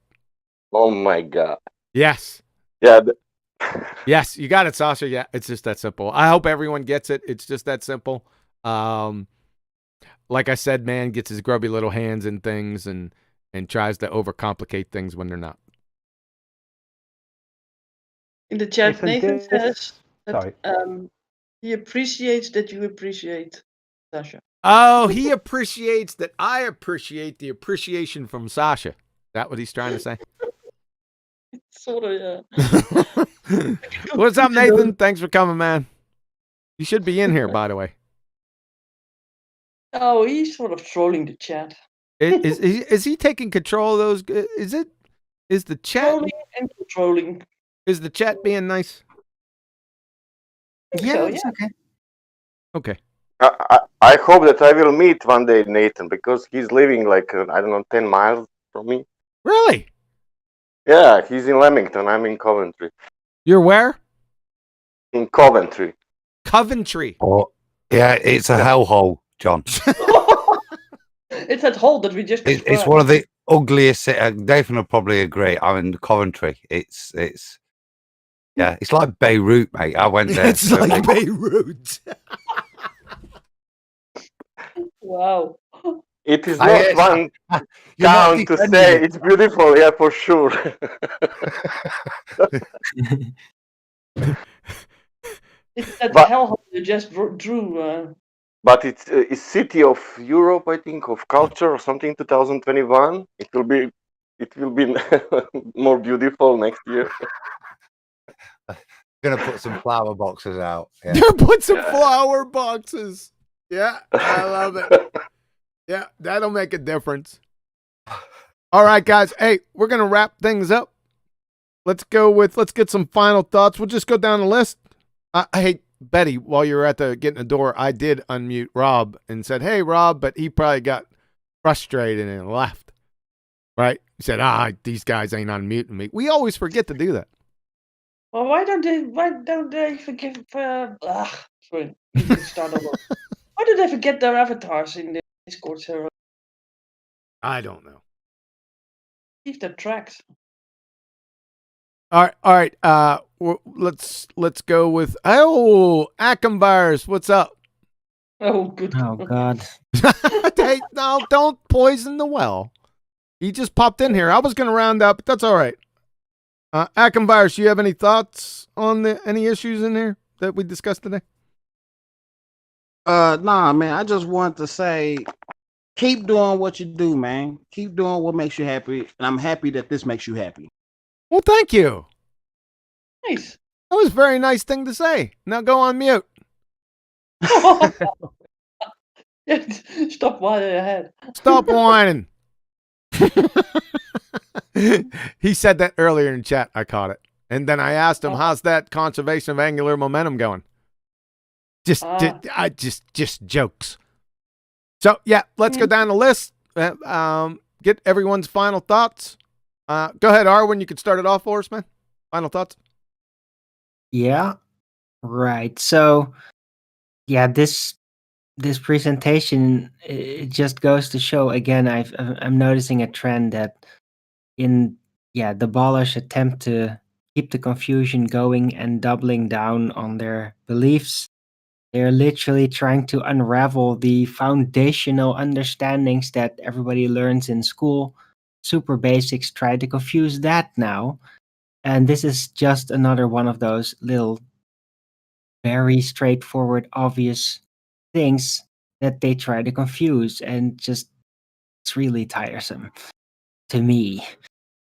Oh my God. Yes. Yeah. Yes, you got it, Sasha. Yeah, it's just that simple. I hope everyone gets it. It's just that simple. Like I said, man gets his grubby little hands in things, and and tries to overcomplicate things when they're not. In the chat, Isn't Nathan this- says that Sorry. he appreciates that you appreciate Sasha. Oh, he appreciates that I appreciate the appreciation from Sasha. Is that what he's trying to say? Sort of, yeah. What's up, Nathan? Thanks for coming, man. You should be in here, by the way. Oh, he's sort of trolling the chat. Is he taking control of those? Is the chat Trolling and controlling. is the chat being nice? Yeah, So, it's yeah. okay. Okay. I hope that I will meet one day Nathan, because he's living like, I don't know, 10 miles from me. Really? Yeah, he's in Leamington. I'm in Coventry. You're where? In Coventry. Coventry. Oh, yeah, it's a hellhole, John. It's that hole that we just It's described. one of the ugliest. Nathan will probably agree. I'm in Coventry. It's yeah, it's like Beirut, mate. I went there. It's like Beirut. Wow. It is I- not one You're not town to defending say it. it's beautiful, yeah, for sure. It's that But- hellhole you just drew. But it's a city of Europe, I think, of culture or something. 2021. It will be more beautiful next year. Gonna put some flower boxes out. Yeah. Put some flower boxes. Yeah, I love it. Yeah, that'll make a difference. All right, guys. Hey, we're gonna wrap things up. Let's get some final thoughts. We'll just go down the list. Hey, Betty, while you were at getting the door, I did unmute Rob and said, "Hey, Rob," but he probably got frustrated and left. Right? He said, these guys ain't unmuting me. We always forget to do that. Well, why don't they forgive? Sorry, need to start over. Why do they forget their avatars in the Discord server? I don't know. Leave their tracks. All right. Let's go with Ackenbars. What's up? Oh, good. Oh God. Hey, no, don't poison the well. He just popped in here. I was gonna round up, but that's all right. Ackenbars, you have any thoughts on any issues in here that we discussed today? Nah, man. I just want to say, keep doing what you do, man. Keep doing what makes you happy, and I'm happy that this makes you happy. Well, thank you. Nice. That was a very nice thing to say. Now go on mute. Stop while you're ahead. Stop whining. He said that earlier in chat. I caught it. And then I asked him, how's that conservation of angular momentum going? Just jokes. So, yeah, let's go down the list. Get everyone's final thoughts. Go ahead, Arwen. You can start it off for us, man. Final thoughts. Yeah. Right. So, yeah, this presentation, it just goes to show again. I'm noticing a trend that in the ballers attempt to keep the confusion going and doubling down on their beliefs. They're literally trying to unravel the foundational understandings that everybody learns in school. Super basics, try to confuse that now. And this is just another one of those little, very straightforward, obvious things that they try to confuse. And just, it's really tiresome to me.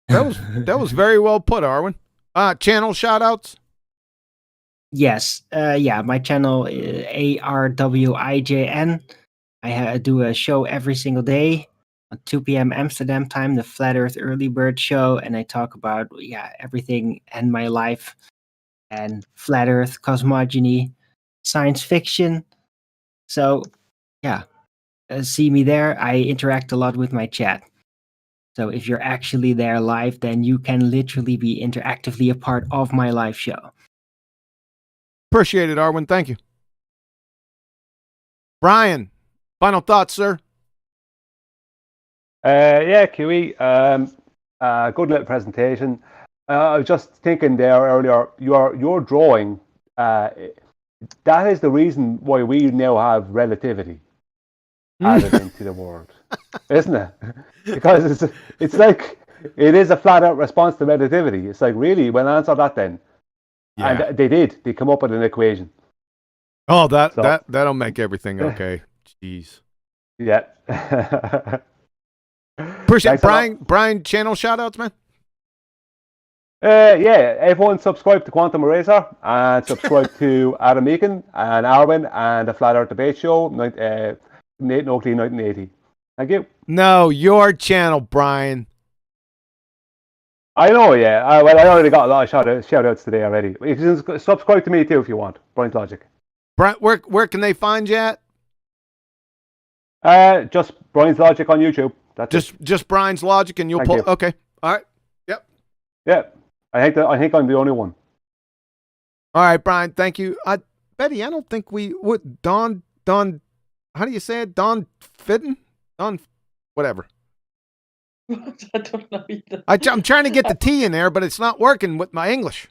That was very well put, Arwen. Channel shoutouts. Yes, my channel is ARWIJN. I do a show every single day at 2 p.m. Amsterdam time, the Flat Earth Early Bird Show, and I talk about everything and my life and flat Earth, cosmogony, science fiction. So see me there. I interact a lot with my chat. So if you're actually there live, then you can literally be interactively a part of my live show. Appreciate it, Arwen. Thank you. Brian, final thoughts, sir. Yeah, QE. Good little presentation. I was just thinking there earlier. Your drawing. That is the reason why we now have relativity added into the world. isn't it? Because it's like it is a flat out response to meditivity. It's like, really, well, answer that then. Yeah. And they did. They come up with an equation. Oh, So- that'll make everything okay. Jeez. Yeah. Appreciate Thanks a lot. Brian channel shout outs, man. Yeah, everyone subscribe to Quantum Eraser and subscribe to Adam Meakin and Arwen and the Flat Earth Debate Show, Nate Oakley 1980. Thank you. No, your channel, Brian. I know, yeah. Well, I already got a lot of shout outs today already. You can subscribe to me too if you want. Brian's Logic. Brian, where can they find you at? Just Brian's Logic on YouTube. That's Just Brian's Logic, and you'll Thank pull. you. Okay, all right. it. Yeah. I think I'm the only one. All right, Brian. Thank you. Betty, I don't think we would. Don. How do you say it? Don Fitton. Don, whatever. I don't know either. I'm trying to get the T in there, but it's not working with my English.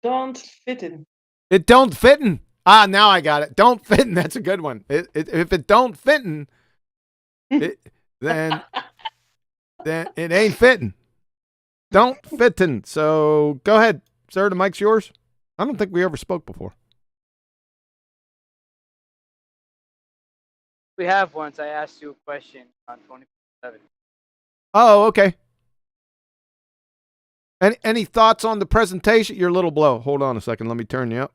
Don't fit in. It don't fittin'. Ah, now I got it. Don't fittin'. That's a good one. If it don't fittin', then it ain't fitting. Don't fittin'. So go ahead, sir. The mic's yours. I don't think we ever spoke before. We have once. I asked you a question on 27. Oh, okay. Any thoughts on the presentation? You're a little blow. Hold on a second. Let me turn you up.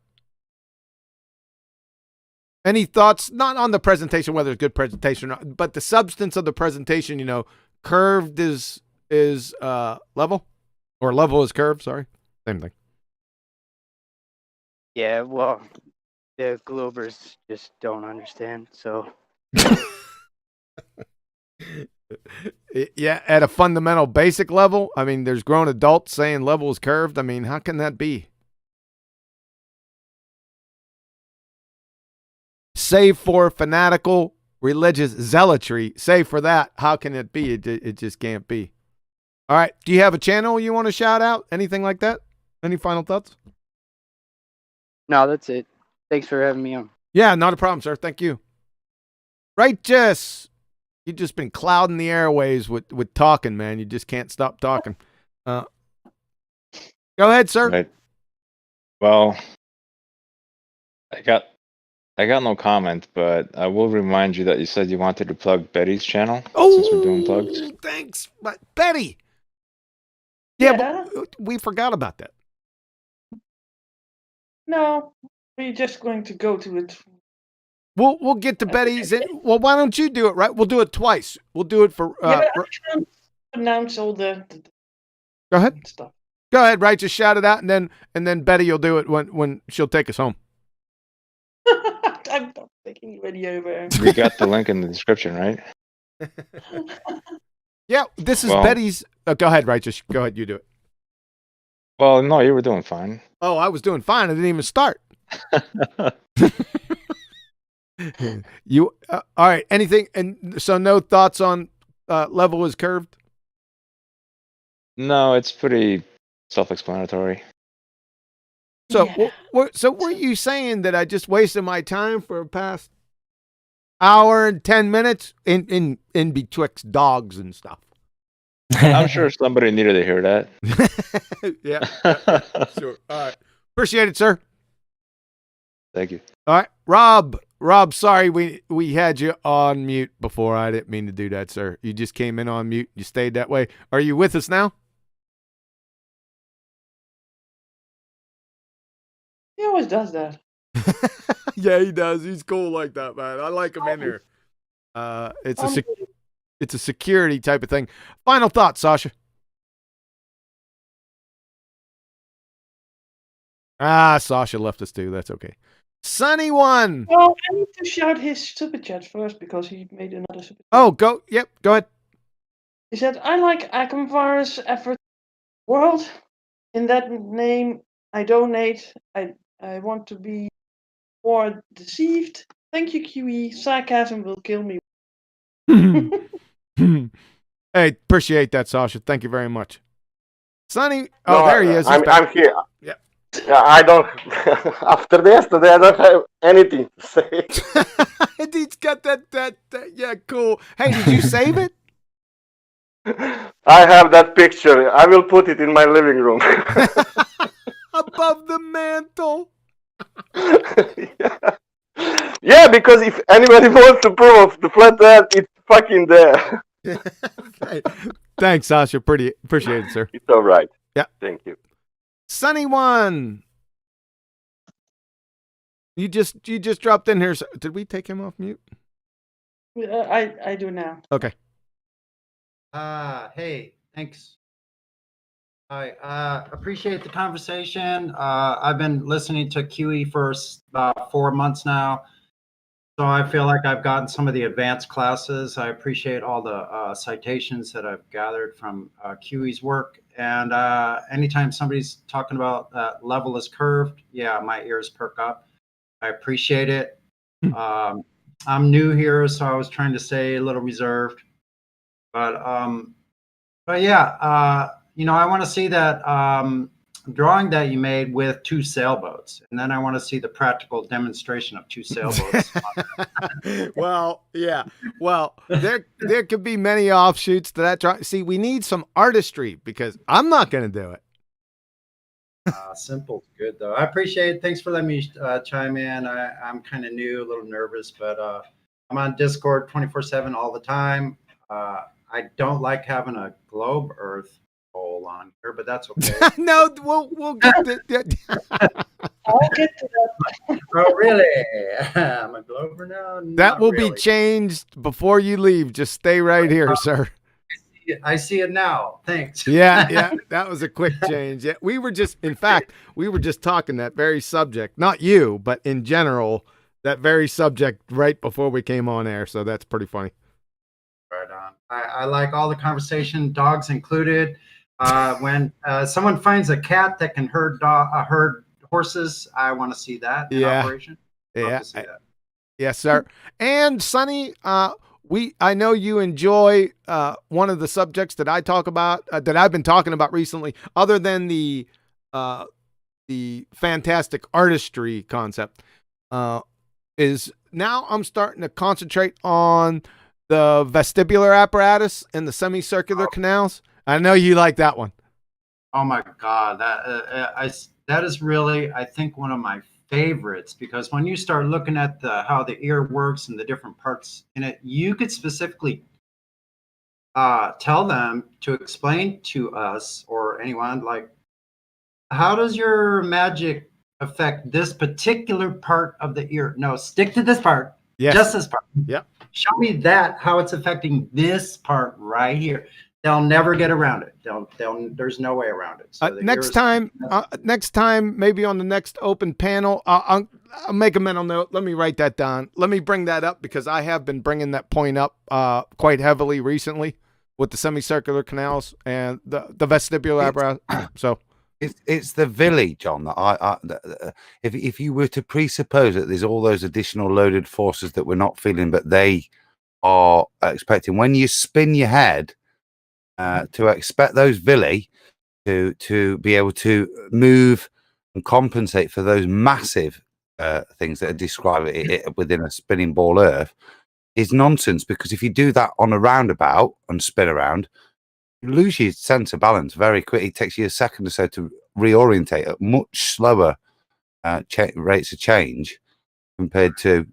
Any thoughts, not on the presentation, whether it's a good presentation or not, but the substance of the presentation, curved is level, or level is curved, sorry. Same thing. Yeah, well, the Globers just don't understand, so. Yeah, at a fundamental basic level, I mean, there's grown adults saying level is curved. I mean, how can that be? Save for fanatical religious zealotry, save for that, how can it be? It just can't be. All right, do you have a channel you want to shout out? Anything like that? Any final thoughts? No, that's it. Thanks for having me on. Yeah, not a problem, sir. Thank you. Righteous. You've just been clouding the airways with talking, man. You just can't stop talking. Go ahead, sir. Right. Well, I got no comment, but I will remind you that you said you wanted to plug Betty's channel since we're doing plugs. Thanks, but Betty. Yeah, but we forgot about that. No, we're just going to go to it. We'll get to Betty's. Well, why don't you do it? Right, we'll do it twice. We'll do it for. I can't announce all the Go ahead. stuff. Go ahead, right? Just shout it out, and then Betty will do it when she'll take us home. I'm not taking anybody over. We got the link in the description, right? Yeah, this is Betty's. Go ahead, right? Just go ahead. You do it. Well, no, you were doing fine. Oh, I was doing fine. I didn't even start. You all right? Anything? And so, no thoughts on level is curved. No, it's pretty self-explanatory. So, Yeah. so were you saying that I just wasted my time for the past hour and 10 minutes in betwixt dogs and stuff? I'm sure somebody needed to hear that. Yeah, sure. All right, appreciate it, sir. Thank you. All right, Rob, sorry we had you on mute before. I didn't mean to do that, sir. You just came in on mute. You stayed that way. Are you with us now? He always does that. Yeah, he does. He's cool like that, man. I like him in here. It's a security type of thing. Final thoughts, Sasha. Sasha left us too. That's okay. Sunny one. Well, I need to shout his Superchat first because he made another Superchat. Oh, go. Yep, go ahead. He said, I like Akamvar's effort world. In that name, I donate. I want to be more deceived. Thank you, QE. Sarcasm will kill me. Hey, appreciate that, Sasha. Thank you very much. Sunny. No, There he is. He's I'm back. here. Yeah. I don't. After yesterday, I don't have anything to say. He's got that. Yeah, cool. Hey, did you save it? I have that picture. I will put it in my living room. Above the mantle. Yeah, because if anybody wants to prove the flat earth, it's fucking there. Thanks, Sasha. Appreciate it, sir. It's all right. Yeah. Thank you. Sunny One. You just dropped in here. Did we take him off mute? I do now. Okay. Hey, thanks. I appreciate the conversation. I've been listening to QE for about 4 months now, so I feel like I've gotten some of the advanced classes. I appreciate all the citations that I've gathered from QE's work. And anytime somebody's talking about that level is curved, yeah, my ears perk up. I appreciate it. I'm new here, so I was trying to stay a little reserved. But yeah, you know, I want to see that drawing that you made with 2 sailboats, and then I want to see the practical demonstration of 2 sailboats. Well, yeah. Well, there could be many offshoots to that. See, we need some artistry because I'm not going to do it. Simple's good though. I appreciate it. Thanks for letting me chime in. I'm kind of new, a little nervous, but I'm on Discord 24/7 all the time. I don't like having a globe Earth poll on here, but that's okay. No, we'll get to I'll get to that. Oh, really? I'm a glober now? that. Will really be changed before you leave. Just stay right here, sir. I see it now. Thanks. Yeah, that was a quick change. Yeah, in fact, we were just talking that very subject, not you, but in general, that very subject right before we came on air. So that's pretty funny. Right on. I like all the conversation, dogs included. When someone finds a cat that can herd horses, I want to see that in operation. Yeah. Yes, sir. And Sonny, I know you enjoy one of the subjects that I talk about, that I've been talking about recently, other than the fantastic artistry concept, is now I'm starting to concentrate on the vestibular apparatus and the semicircular canals. I know you like that one. Oh my God, that is really, I think, one of my favorites, because when you start looking at how the ear works and the different parts in it, you could specifically tell them to explain to us or anyone, like, how does your magic affect this particular part of the ear? No, stick to this part. Yes. Just this part. Yep. Show me that, how it's affecting this part right here. They'll never get around it. There's no way around it. So next time, maybe on the next open panel, I'll make a mental note. Let me write that down. Let me bring that up, because I have been bringing that point up quite heavily recently with the semicircular canals and the vestibular apparatus. So it's the villi, John. That if you were to presuppose that there's all those additional loaded forces that we're not feeling, but they are expecting, when you spin your head, to expect those villi to be able to move and compensate for those massive things that are described within a spinning ball earth is nonsense, because if you do that on a roundabout and spin around, you lose your sense of balance very quickly. It takes you a second or so to reorientate at much slower rates of change compared to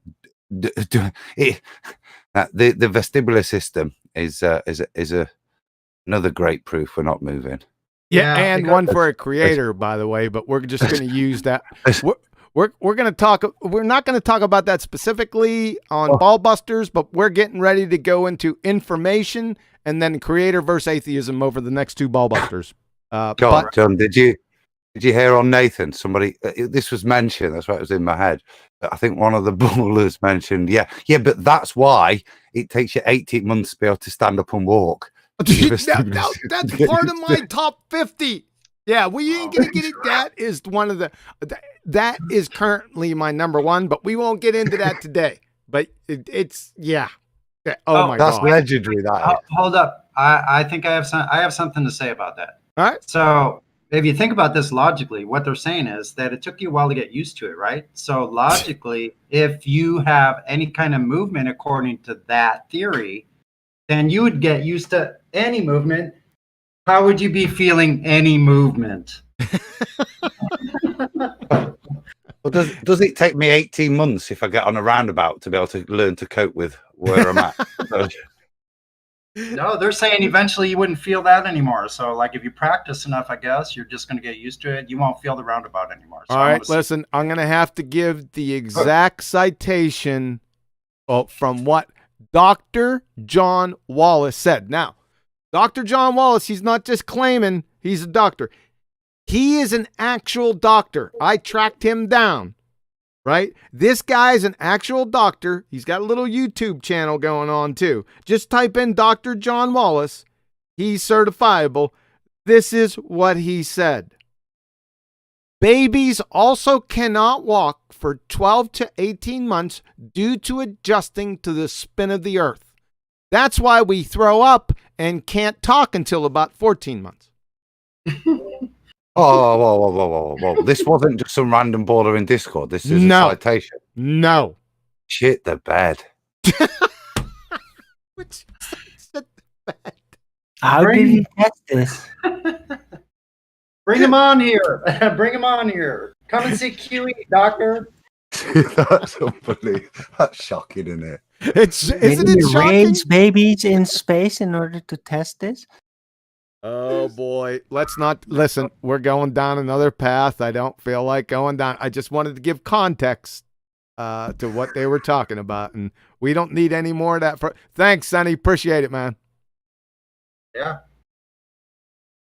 the vestibular system is another great proof we're not moving. Yeah, and one for a creator, by the way, but we're just going to use that. We're going to talk. We're not going to talk about that specifically on BallBusters, but we're getting ready to go into information and then creator versus atheism over the next 2 BallBusters. John, did you hear on Nathan? Somebody, this was mentioned. That's why it was in my head. I think one of the ballers mentioned, yeah, but that's why it takes you 18 months to be able to stand up and walk. That's part of my top 50. Yeah, we ain't gonna get it. That is one of that is currently my number 1, but we won't get into that today. But it's my God, that's legendary. That hold up, I think I have something to say about that. All right. So if you think about this logically, what they're saying is that it took you a while to get used to it, right? So logically, if you have any kind of movement according to that theory, then you would get used to any movement. How would you be feeling any movement? Well, does it take me 18 months if I get on a roundabout to be able to learn to cope with where I'm at? No, they're saying eventually you wouldn't feel that anymore. So, like, if you practice enough, I guess you're just going to get used to it. You won't feel the roundabout anymore. So All right, listen, I'm going to have to give the exact citation from what Dr. John Wallace said. Now, Dr. John Wallace, he's not just claiming he's a doctor. He is an actual doctor. I tracked him down, right? This guy's an actual doctor. He's got a little YouTube channel going on too. Just type in Dr. John Wallace. He's certifiable. This is what he said. Babies also cannot walk for 12 to 18 months due to adjusting to the spin of the earth. That's why we throw up and can't talk until about 14 months. Whoa. This wasn't just some random baller in Discord. This is a citation. No. Shit the bed. Which shit the bed? How did he test this? Bring him on here. Bring him on here. Come and see QE, doctor. That's unbelievable. That's shocking, isn't it? Isn't it shocking? Raise babies in space in order to test this? Oh boy, let's not listen. We're going down another path. I don't feel like going down. I just wanted to give context to what they were talking about, and we don't need any more of that. Thanks, Sonny. Appreciate it, man. Yeah.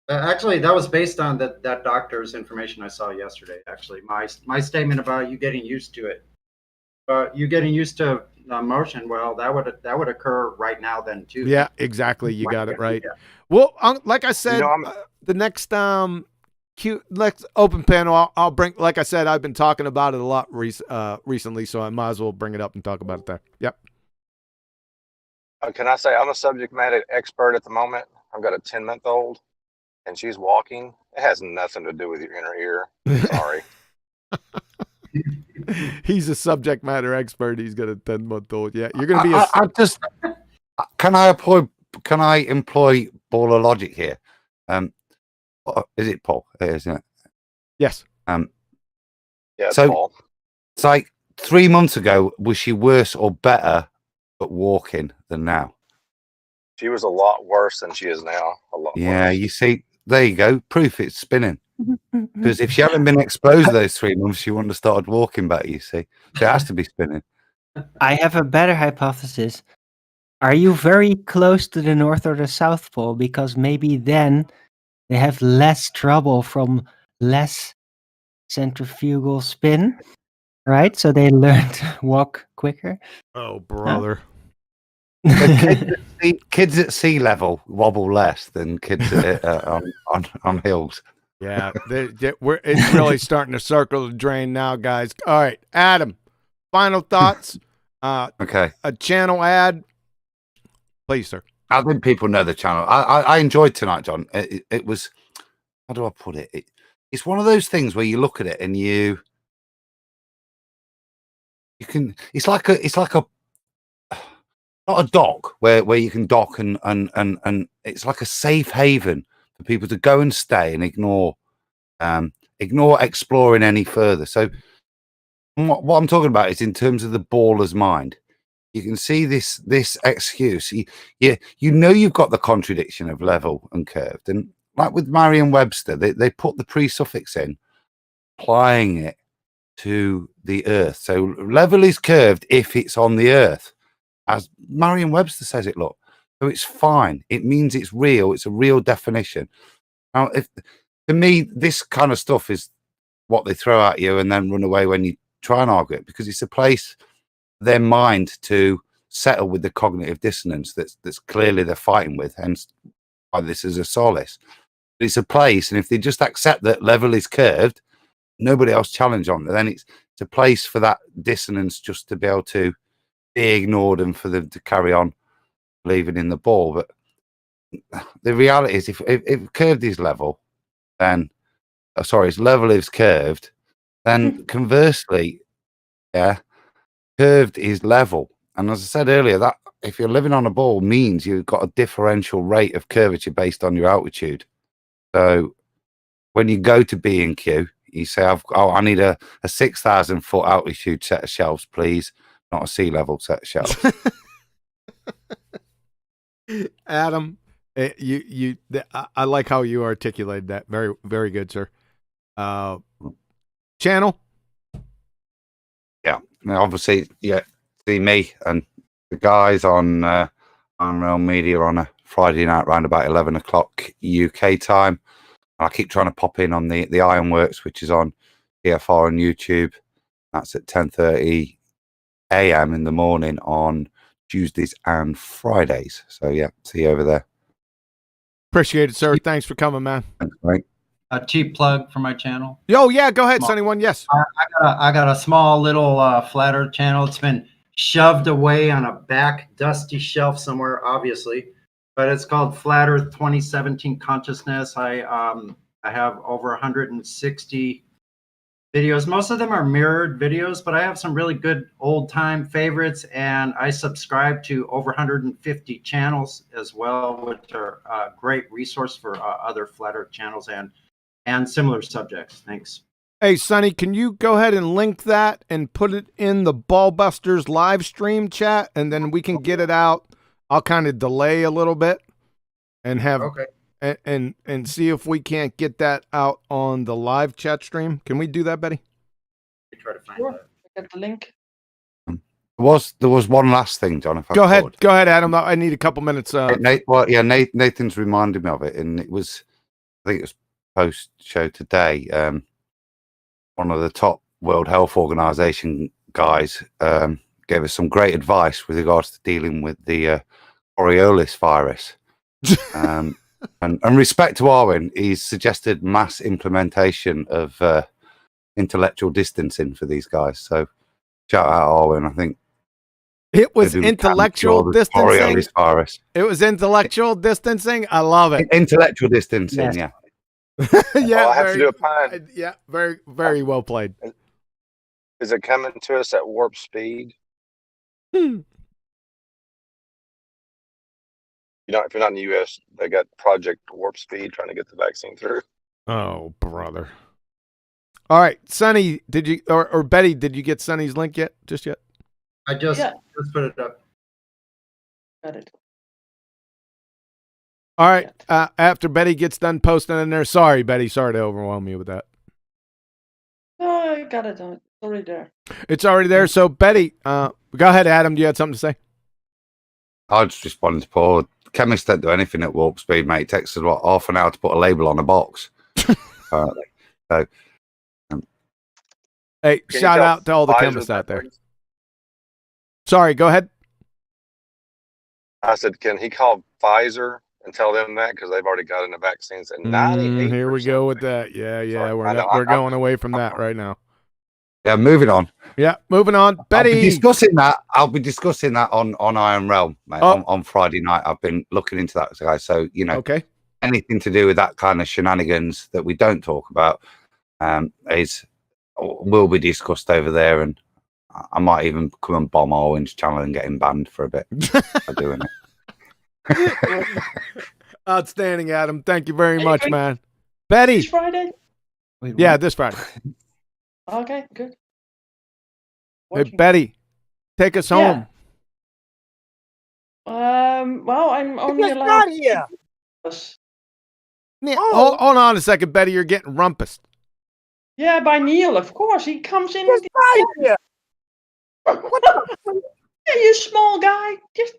Actually, that was based on that doctor's information I saw yesterday. Actually, my statement about you getting used to it, you getting used to motion. Well, that would occur right now then too. Yeah, exactly. You got it right. Yeah. Well, like I said, the next next open panel, I'll bring. Like I said, I've been talking about it a lot recently, so I might as well bring it up and talk about it there. Yep. Can I say I'm a subject matter expert at the moment? I've got a 10-month-old, and she's walking. It has nothing to do with your inner ear. Sorry. He's a subject matter expert. He's got a 10-month-old. Yeah, you're gonna be. Can I employ baller logic here? Is it Paul? Isn't it? Yes. Yeah. So Paul. It's like 3 months ago. Was she worse or better at walking than now? She was a lot worse than she is now. A lot. Yeah. Worse. You see, there you go. Proof it's spinning. Because if she hadn't been exposed those 3 months, she wouldn't have started walking better. You see, so it has to be spinning. I have a better hypothesis. Are you very close to the North or the South Pole? Because maybe then they have less trouble from less centrifugal spin, right? So they learn to walk quicker. Oh, brother. Kids at sea level wobble less than kids on hills. Yeah, it's really starting to circle the drain now, guys. All right, Adam, final thoughts. Okay. A channel ad. Please, sir. I think people know the channel. I enjoyed tonight, John. It was, how do I put it? It's one of those things where you look at it and you can. It's like a not a dock where you can dock and it's like a safe haven for people to go and stay and ignore exploring any further. So what I'm talking about is in terms of the baller's mind. You can see this excuse. You know you've got the contradiction of level and curved, and like with Merriam-Webster, they put the pre-suffix in, applying it to the earth. So level is curved if it's on the earth, as Merriam-Webster says it. Look, so it's fine. It means it's real. It's a real definition. Now, to me, this kind of stuff is what they throw at you and then run away when you try and argue it, because it's a place. Their mind to settle with the cognitive dissonance that's clearly they're fighting with, hence why this is a solace. It's a place, and if they just accept that level is curved, nobody else challenge on it, then it's a place for that dissonance just to be able to be ignored and for them to carry on believing in the ball. But the reality is, if curved is level, then its level is curved, then conversely, yeah, curved is level. And as I said earlier, that if you're living on a ball means you've got a differential rate of curvature based on your altitude. So when you go to B&Q, you say, I need a 6,000 foot altitude set of shelves, please, not a sea level set of shelves. Adam, I like how you articulated that. Very, very good, sir. Channel. Yeah, now, obviously, yeah, see me and the guys on Real Media on a Friday night around about 11 o'clock UK time. I keep trying to pop in on the Ironworks, which is on TFR on YouTube. That's at 10:30 a.m. in the morning on Tuesdays and Fridays. So yeah, see you over there. Appreciate it, sir. Thanks for coming, man. Thanks, mate. A cheap plug for my channel. Yo, yeah, go ahead, Sunny One. Yes. I got a small little flat Earth channel. It's been shoved away on a back dusty shelf somewhere, obviously, but it's called Flat Earth 2017 Consciousness. I have over 160 videos. Most of them are mirrored videos, but I have some really good old time favorites, and I subscribe to over 150 channels as well, which are a great resource for other Flat Earth channels and similar subjects. Thanks. Hey, Sonny, can you go ahead and link that and put it in the BallBusters live stream chat, and then we can get it out. I'll kind of delay a little bit and have and see if we can't get that out on the live chat stream. Can we do that, Betty? Try to find Sure. Get the link. There was one last thing, John. If I Go ahead, could. go ahead, Adam. I need a couple minutes. Nathan's reminded me of it, and it was, I think it was post show today. One of the top World Health Organization guys gave us some great advice with regards to dealing with the Coriolis virus. And respect to Arwen, he's suggested mass implementation of intellectual distancing for these guys. So shout out Arwen. I think it was intellectual distancing. Virus. It was intellectual distancing. I love it. Intellectual distancing. Yes. Yeah. Yeah, I have to do a pun. Yeah, very, very well played. Is it coming to us at warp speed? Hmm. You know, if you're not in the U.S., they got Project Warp Speed trying to get the vaccine through. Oh, brother. All right, Sonny, did you or Betty, did you get Sonny's link yet? Just yet? I just put it up. Got it. All right. After Betty gets done posting in there, sorry, Betty, sorry to overwhelm you with that. Oh, I got it. It's already there. It's already there. So, Betty, go ahead, Adam. Do you have something to say? I just responded to Paul. Chemists don't do anything at warp speed, mate. It takes us, what, half an hour to put a label on a box. Apparently. So, hey, shout out to all the chemists out there. Sorry, go ahead. I said, can he call Pfizer and tell them that, because they've already gotten the vaccines? And 98%. Here we go with that. Yeah. Sorry, We're going away from that right now. yeah, moving on. Yeah, moving on. Betty. I'll be discussing that on Iron Realm, mate, on Friday night. I've been looking into that, guys. So, you know, okay, anything to do with that kind of shenanigans that we don't talk about will be discussed over there, and I might even come and bomb Owen's channel and get him banned for a bit for doing it. Outstanding, Adam. Thank you very much, man. Betty. This Friday? Wait, yeah, what? this Friday. Okay, good. Hey, Betty, take us home. Well, I'm only allowed here. Yeah. Hold on a second, Betty. You're getting rumpus. Yeah, by Neil, of course. He comes in. Here. Yeah, you small guy. Just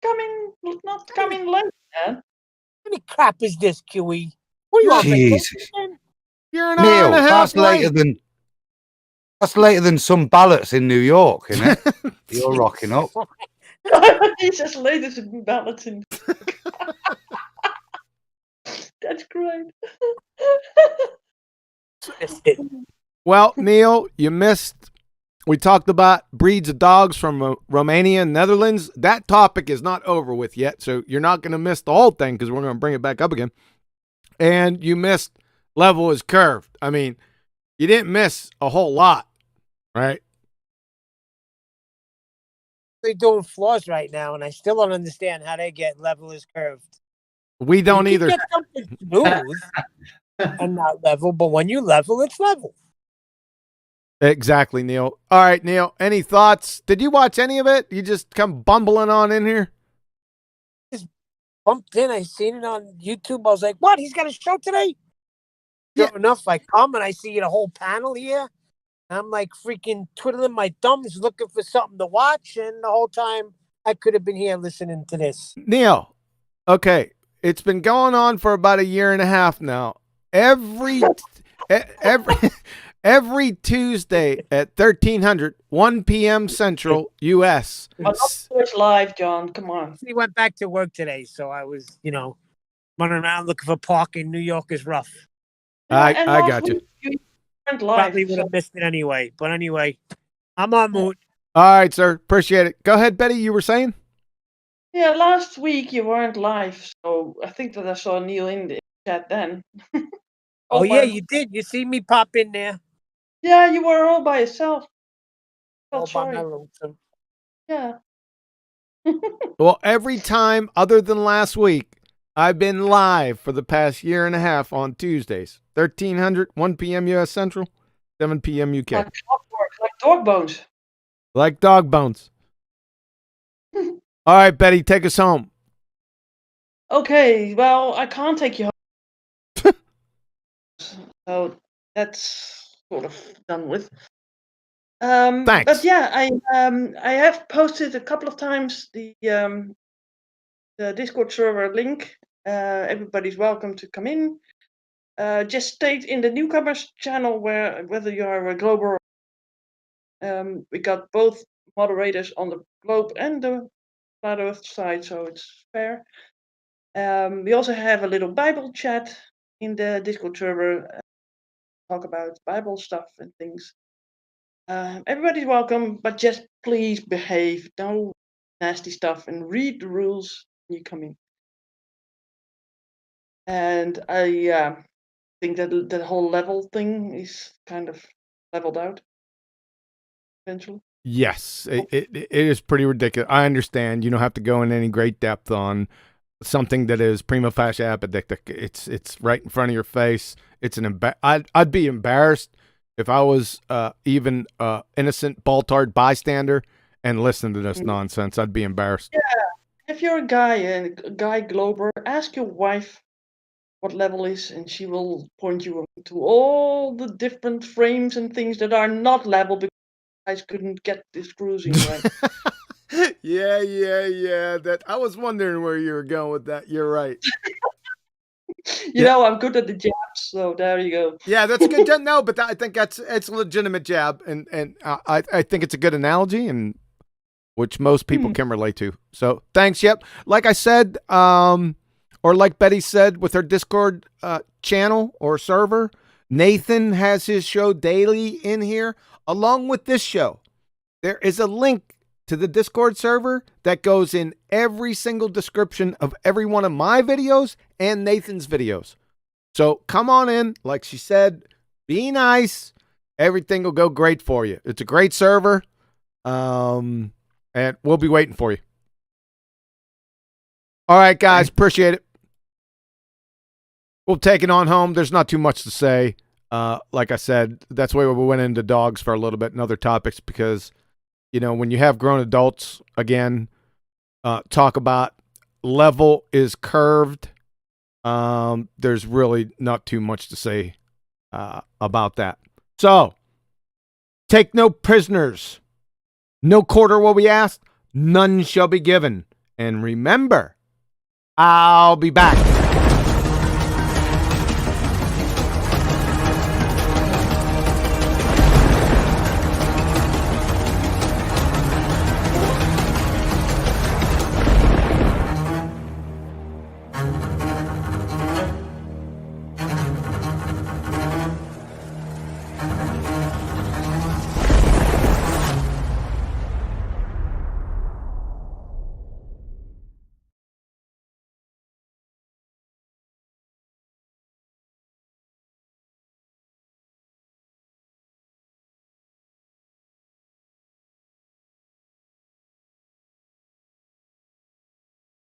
come in, not come in late, man. What kind of crap is this, QE? What are you on Jesus. vacation? You're an Neil, hour and a half that's later than some ballots in New York, isn't it? You're rocking up. He's as late as a balloting. That's great. Well, Neil, you missed. We talked about breeds of dogs from Romania and Netherlands. That topic is not over with yet, so you're not going to miss the whole thing because we're going to bring it back up again. And you missed level is curved. I mean, you didn't miss a whole lot, right? They're doing floors right now, and I still don't understand how they get level is curved. We don't You either. can get something smooth and not level, but when you level, it's level. Exactly, Neil. All right, Neil, any thoughts? Did you watch any of it? You just come bumbling on in here? Just bumped in. I seen it on YouTube. I was like, what? He's got a show today? Yeah. Sure enough, I come and I see the whole panel here. I'm like freaking twiddling my thumbs looking for something to watch. And the whole time I could have been here listening to this. Neil, okay, it's been going on for about 1.5 years now. Every Tuesday at 1300, 1 p.m. Central, U.S. I'm not always live, John. Come on. He went back to work today, so I was, running around looking for parking. New York is rough. I got you. You weren't live. Probably would have missed it anyway. But anyway, I'm on mute. All right, sir. Appreciate it. Go ahead, Betty. You were saying? Yeah, last week you weren't live, so I think that I saw Neil in the chat then. Oh, yeah, you did. You see me pop in there. Yeah, you were all by yourself. All Felt by my sorry. lonesome. Yeah. Well, every time other than last week, I've been live for the past 1.5 years on Tuesdays. 1300, 1 p.m. U.S. Central, 7 p.m. UK. Like clockwork, like dog bones. Like dog bones. All right, Betty, take us home. Okay, well, I can't take you home. So that's sort of done with. Thanks. But yeah, I have posted a couple of times the Discord server link. Everybody's welcome to come in. Just state in the newcomers channel whether you are a Glober. We got both moderators on the Globe and the Flat Earth side, so it's fair. We also have a little Bible chat in the Discord server. Talk about Bible stuff and things. Everybody's welcome, but just please behave. No nasty stuff, and read the rules when you come in. And I think that the whole level thing is kind of leveled out eventually. Yes, it is pretty ridiculous. I understand you don't have to go in any great depth on something that is prima facie apodictic. It's right in front of your face. It's I'd be embarrassed if I was even innocent BallTARD bystander and listen to this nonsense. I'd be embarrassed. Yeah, if you're a guy Glober, ask your wife what level is, and she will point you to all the different frames and things that are not level because guys couldn't get this cruising right. Yeah. That I was wondering where you were going with that. You're right. You know, I'm good at the jabs, so there you go. Yeah, that's a good jab. No, but I think it's a legitimate jab, and I think it's a good analogy, and which most people can relate to. So thanks. Yep. Like I said, or like Betty said with her Discord channel or server, Nathan has his show daily in here along with this show. There is a link to the Discord server that goes in every single description of every one of my videos and Nathan's videos. So come on in. Like she said, be nice. Everything will go great for you. It's a great server. And we'll be waiting for you. All right, guys. Appreciate it. We'll take it on home. There's not too much to say. Like I said, that's why we went into dogs for a little bit and other topics because, you know, when you have grown adults, again, talk about level is curved. There's really not too much to say about that. So, take no prisoners. No quarter will be asked. None shall be given. And remember, I'll be back.